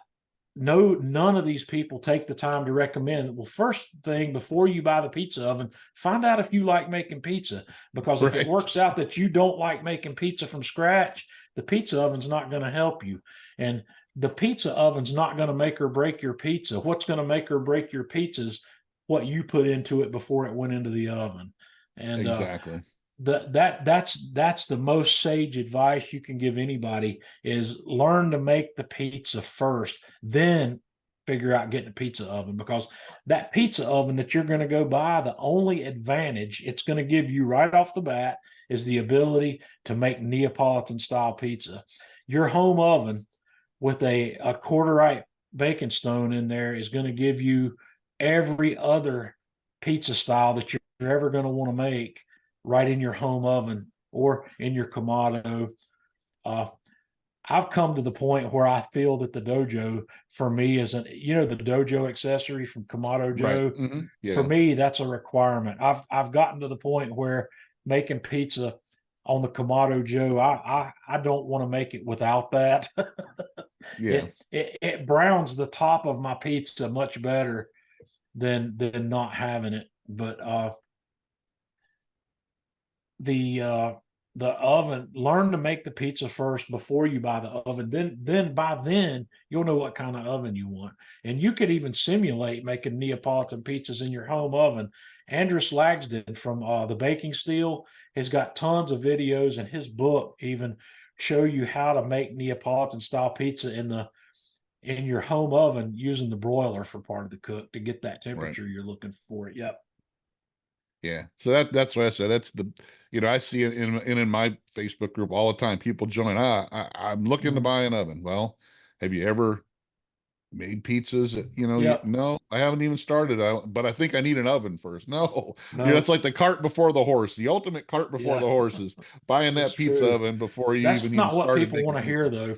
no none of these people take the time to recommend, well, first thing before you buy the pizza oven, find out if you like making pizza, because if it Right. works out that you don't like making pizza from scratch, the pizza oven's not going to help you. And the pizza oven's not going to make or break your pizza. What's going to make or break your pizza is what you put into it before it went into the oven. And Exactly. that's the most sage advice you can give anybody, is learn to make the pizza first, then figure out getting a pizza oven, because that pizza oven that you're going to go buy, the only advantage it's going to give you right off the bat is the ability to make Neapolitan style pizza. Your home oven with a quarterite baking stone in there is going to give you every other pizza style that you're ever going to want to make right in your home oven or in your Kamado. Uh, I've come to the point where I feel that the Dojo for me is the Dojo accessory from Kamado Right. Joe. For Yeah. me, that's a requirement. I've gotten to the point where making pizza on the Kamado Joe, I don't want to make it without that. Yeah. It browns the top of my pizza much better than not having it. But the uh the oven, learn to make the pizza first before you buy the oven, then by then you'll know what kind of oven you want, and you could even simulate making Neapolitan pizzas in your home oven. Andrus Lagsden from the Baking Steel has got tons of videos, and his book even show you how to make Neapolitan style pizza in your home oven using the broiler for part of the cook to get that Right. temperature you're looking for. Yep. Yeah. So that's what I said. That's the, I see it in my Facebook group all the time. People join. I'm looking to Mhm. buy an oven. Well, have you ever made pizzas? Yep. No, I haven't even started. But I think I need an oven first. No, it's No. like the cart before the horse. The ultimate cart before Yeah. the horse is buying It's that pizza true. oven before you That's even not what started people making want to hear, pizza. though.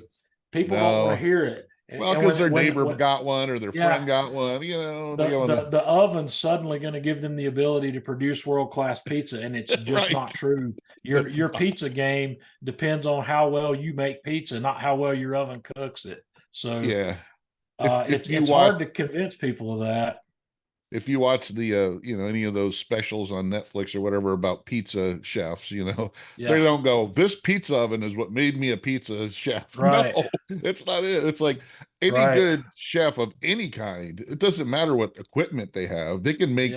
People don't want to No, hear it. well, And because their when, neighbor when got one or their yeah, friend got one. They the go the to the oven's suddenly going to give them the ability to produce world class pizza, and it's just right. not true. Your That's your not pizza game depends on how well you make pizza, not how well your oven cooks it. So yeah. If you it's watch hard to convince people of that. if you watch the any of those specials on Netflix or whatever about pizza chefs, they Yeah, don't go, this pizza oven is what made me a pizza chef. No, right, it's not it. It's like any right. good chef of any kind, it doesn't matter what equipment they have, they can make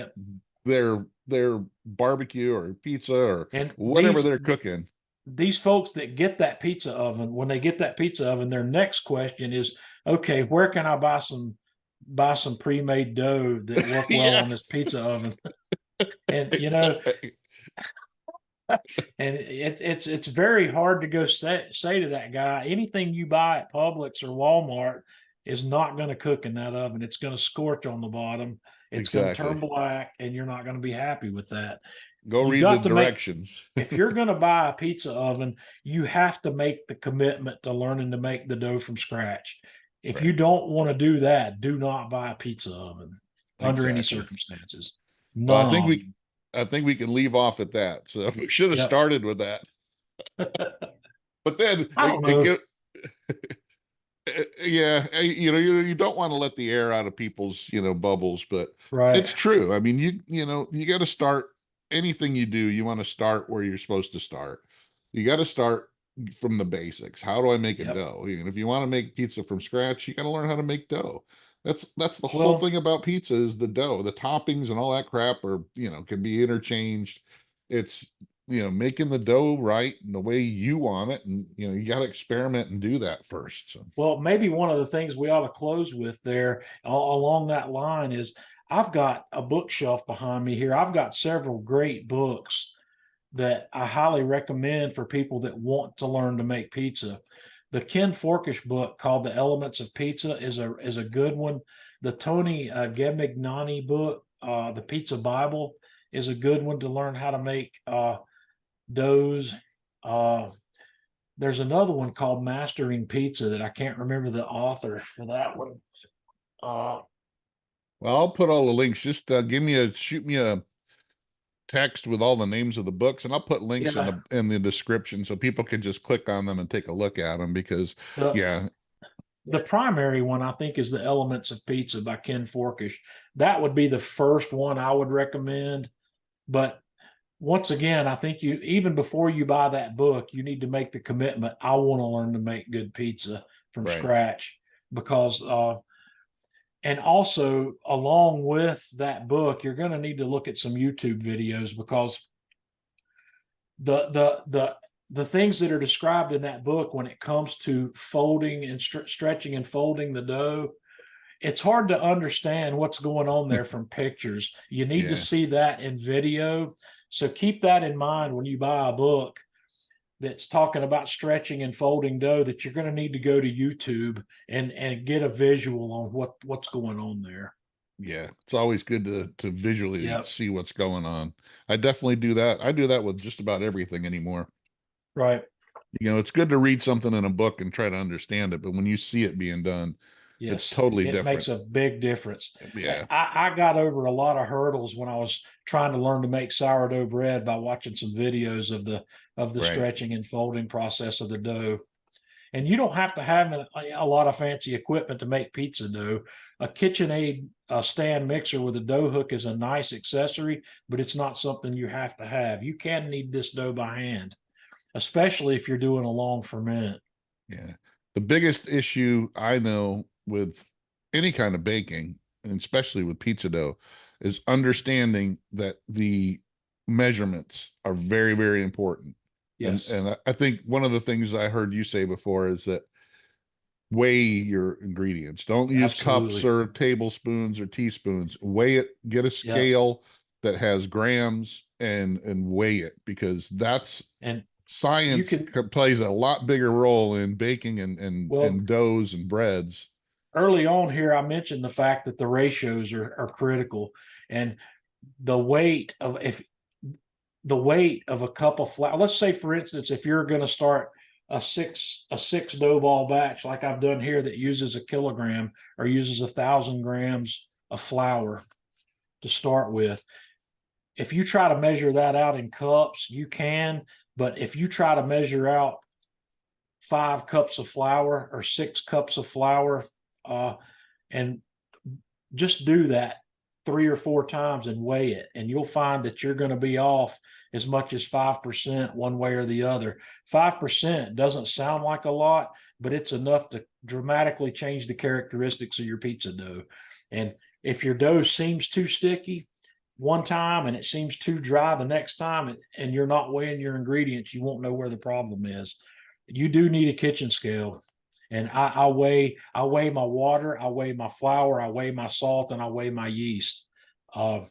Yeah, their barbecue or pizza or and whatever they're cooking. these folks that get that pizza oven, when they get that pizza oven, their next question is, okay, where can I buy some pre-made dough that work well Yeah, on this pizza oven? And exactly. and it's very hard to go say to that guy, anything you buy at Publix or Walmart is not going to cook in that oven. It's going to scorch on the bottom. It's going to turn Exactly. black, and you're not going to be happy with that. Go You read the got to make directions. If you're going to buy a pizza oven, you have to make the commitment to learning to make the dough from scratch. If you Right. don't want to do that, do not buy a pizza oven under any Exactly. circumstances. Well, None of them. I think we can leave off at that. So we should have Yep. started with that. But then I don't know. yeah, you don't want to let the air out of people's, bubbles, but Right. it's true. I mean, you got to start anything you do, you want to start where you're supposed to start. You got to start from the basics. How do I make a Yep. dough? And if you want to make pizza from scratch, you got to learn how to make dough. That's the whole Well, thing about pizza is the dough. The toppings and all that crap are, can be interchanged. It's, making the dough right and the way you want it. And, you got to experiment and do that first. So, well, maybe one of the things we ought to close with there along that line is I've got a bookshelf behind me here. I've got several great books that I highly recommend for people that want to learn to make pizza. The Ken Forkish book called The Elements of Pizza is a good one. The Tony Gemignani book, The Pizza Bible, is a good one to learn how to make doughs. Uh, there's another one called Mastering Pizza that I can't remember the author for that one. Uh, well, I'll put all the links. Just shoot me a text with all the names of the books, and I'll put links in yeah, the description so people can just click on them and take a look at them because the yeah, the primary one I think is The Elements of Pizza by Ken Forkish. That would be the first one I would recommend. But once again, I think you even before you buy that book, you need to make the commitment. I want to learn to make good pizza from right. scratch because and also along with that book, you're going to need to look at some YouTube videos because the things that are described in that book when it comes to folding and stretching and folding the dough, it's hard to understand what's going on there from pictures. You need to Yeah. see that in video. So keep that in mind when you buy a book that's talking about stretching and folding dough, that you're going to need to go to YouTube and get a visual on what's going on there. Yeah, it's always good to visually Yep. see what's going on. I definitely do that. I do that with just about everything anymore. Right. It's good to read something in a book and try to understand it, but when you see it being done, it's Yes, totally it different. makes a big difference. Yeah, I got over a lot of hurdles when I was trying to learn to make sourdough bread by watching some videos of the right. stretching and folding process of the dough. And you don't have to have a lot of fancy equipment to make pizza dough. A KitchenAid stand mixer with a dough hook is a nice accessory, but it's not something you have to have. You can knead this dough by hand, especially if you're doing a long ferment. Yeah. The biggest issue I know with any kind of baking, and especially with pizza dough, is understanding that the measurements are very, very important. And Yes, and I think one of the things I heard you say before is that weigh your ingredients. Don't use cups absolutely. or tablespoons or teaspoons. Weigh it, get a Yeah. scale, that has grams and weigh it, because that's And you science can, plays a lot bigger role in baking well, and doughs and breads. early on here, I mentioned the fact that the ratios are critical, and the weight of if the weight of a cup of flour. Let's say, for instance, if you're going to start a six dough ball batch like I've done here that uses a kilogram or uses 1,000 grams of flour to start with. If you try to measure that out in cups, you can, but if you try to measure out 5 cups of flour or 6 cups of flour, and just do that 3 or 4 times and weigh it, and you'll find that you're going to be off as much as 5% one way or the other. 5% doesn't sound like a lot, but it's enough to dramatically change the characteristics of your pizza dough. And if your dough seems too sticky one time and it seems too dry the next time, and you're not weighing your ingredients, you won't know where the problem is. You do need a kitchen scale. And I weigh my water, I weigh my flour, I weigh my salt, and I weigh my yeast. And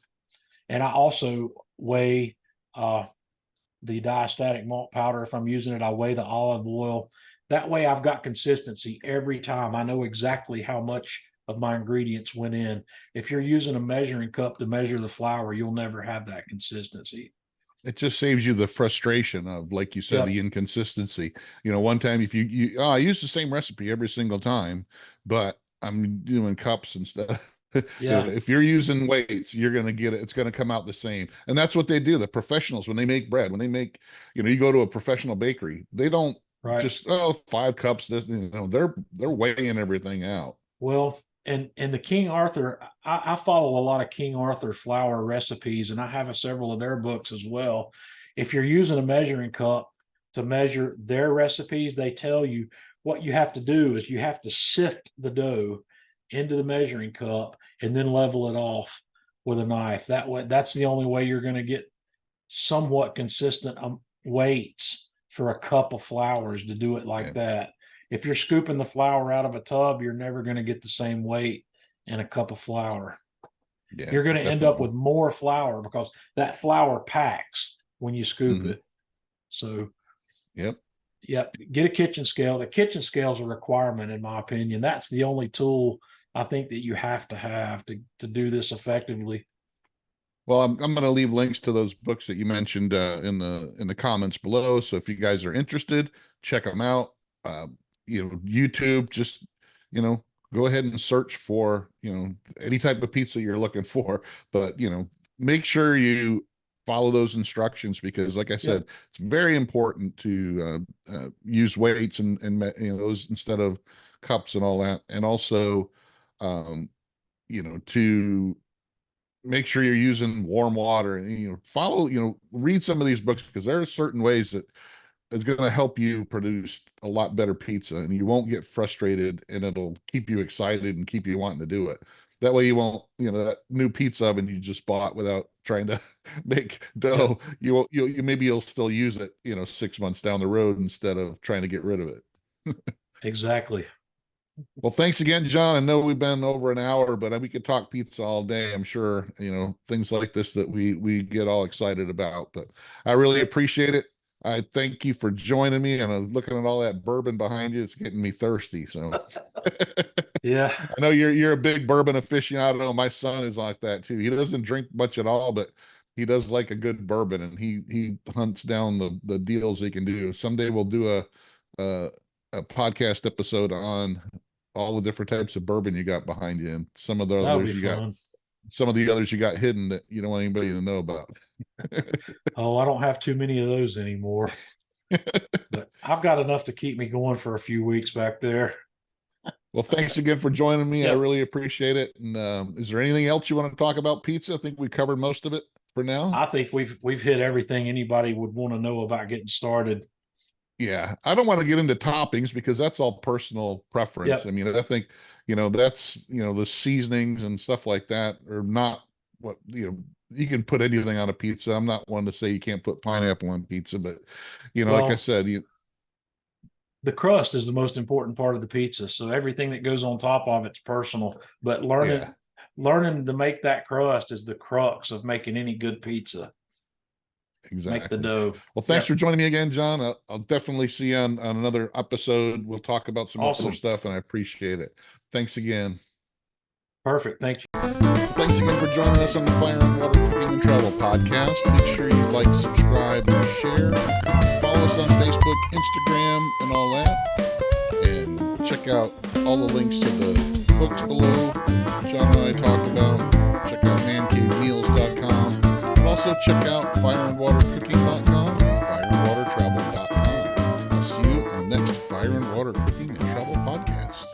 I also weigh the diastatic malt powder. If I'm using it, I weigh the olive oil. That way I've got consistency every time. I know exactly how much of my ingredients went in. If you're using a measuring cup to measure the flour, you'll never have that consistency. It just saves you the frustration of, like you said, the Yep. inconsistency. One time, if I use the same recipe every single time, but I'm doing cups and stuff. Yeah. If you're using weights, you're going to get it. It's going to come out the same. And that's what they do. The professionals, when they make bread, when they make, you go to a professional bakery, they don't Right. just, 5 cups. This, they're weighing everything out. Well, and the King Arthur, I follow a lot of King Arthur flour recipes, and I have several of their books as well. If you're using a measuring cup to measure their recipes, they tell you what you have to do is you have to sift the dough into the measuring cup and then level it off with a knife. That way, that's the only way you're going to get somewhat consistent weights for a cup of flour, is to do it like Yeah. that. If you're scooping the flour out of a tub, you're never going to get the same weight in a cup of flour. Yeah, You're going to end up definitely. with more flour because that flour packs when you scoop Mhm. it. So, Yep. yep, get a kitchen scale. The kitchen scale is a requirement, in my opinion. That's the only tool I think that you have to do this effectively. Well, I'm going to leave links to those books that you mentioned in the comments below. So if you guys are interested, check them out. Uh, YouTube, just you know, go ahead and search for any type of pizza you're looking for. But make sure you follow those instructions, because, like I said, Yep. it's very important to use weights and those instead of cups and all that, and also um, to make sure you're using warm water, and follow, read some of these books, because there are certain ways that it's going to help you produce a lot better pizza, and you won't get frustrated, and it'll keep you excited and keep you wanting to do it. That way you won't, that new pizza oven you just bought without trying to make dough, Yep. maybe you'll still use it 6 months down the road instead of trying to get rid of it. Exactly. Well, thanks again, John. I know we've been over an hour, but we could talk pizza all day. I'm sure, things like this that we get all excited about. But I really Yep. appreciate it. I thank you for joining me. And I'm looking at all that bourbon behind you. It's getting me thirsty. So Yeah. I know you're a big bourbon aficionado. My son is like that too. He doesn't drink much at all, but he does like a good bourbon, and he hunts down the deals he can do. Someday we'll do a a podcast episode on all the different types of bourbon you got behind you, and That'll be fun. some of the others you got hidden that you don't want anybody to know about. Oh, I don't have too many of those anymore, but I've got enough to keep me going for a few weeks back there. Well, thanks again for joining me. I Yep. really appreciate it. And is there anything else you want to talk about pizza? I think we covered most of it for now. I think we've hit everything anybody would want to know about getting started. Yeah, I don't want to get into toppings, because that's all personal preference. I Yep. mean, I think, that's, the seasonings and stuff like that are not what, you can put anything on a pizza. I'm not one to say you can't put pineapple on pizza, but, like I Well, said, the crust is the most important part of the pizza. So everything that goes on top of it's personal. But learning yeah, learning to make that crust is the crux of making any good pizza. Exactly. Make the dough. Well, thanks Yep. for joining me again, John. I'll definitely see you on another episode. We'll talk about some Awesome. other stuff, and I appreciate it. Thanks again. Perfect. Thank you. Thanks again for joining us on the Fire and Water Cooking and Travel podcast. Make sure you like, subscribe, and share. Follow us on Facebook, Instagram, and all that. And check out all the links to the books below John and I talked about. Check out mancavemeals.com. And also check out fireandwatercooking.com and fireandwatertravel.com. I'll see you on the next Fire and Water Cooking and Travel podcast.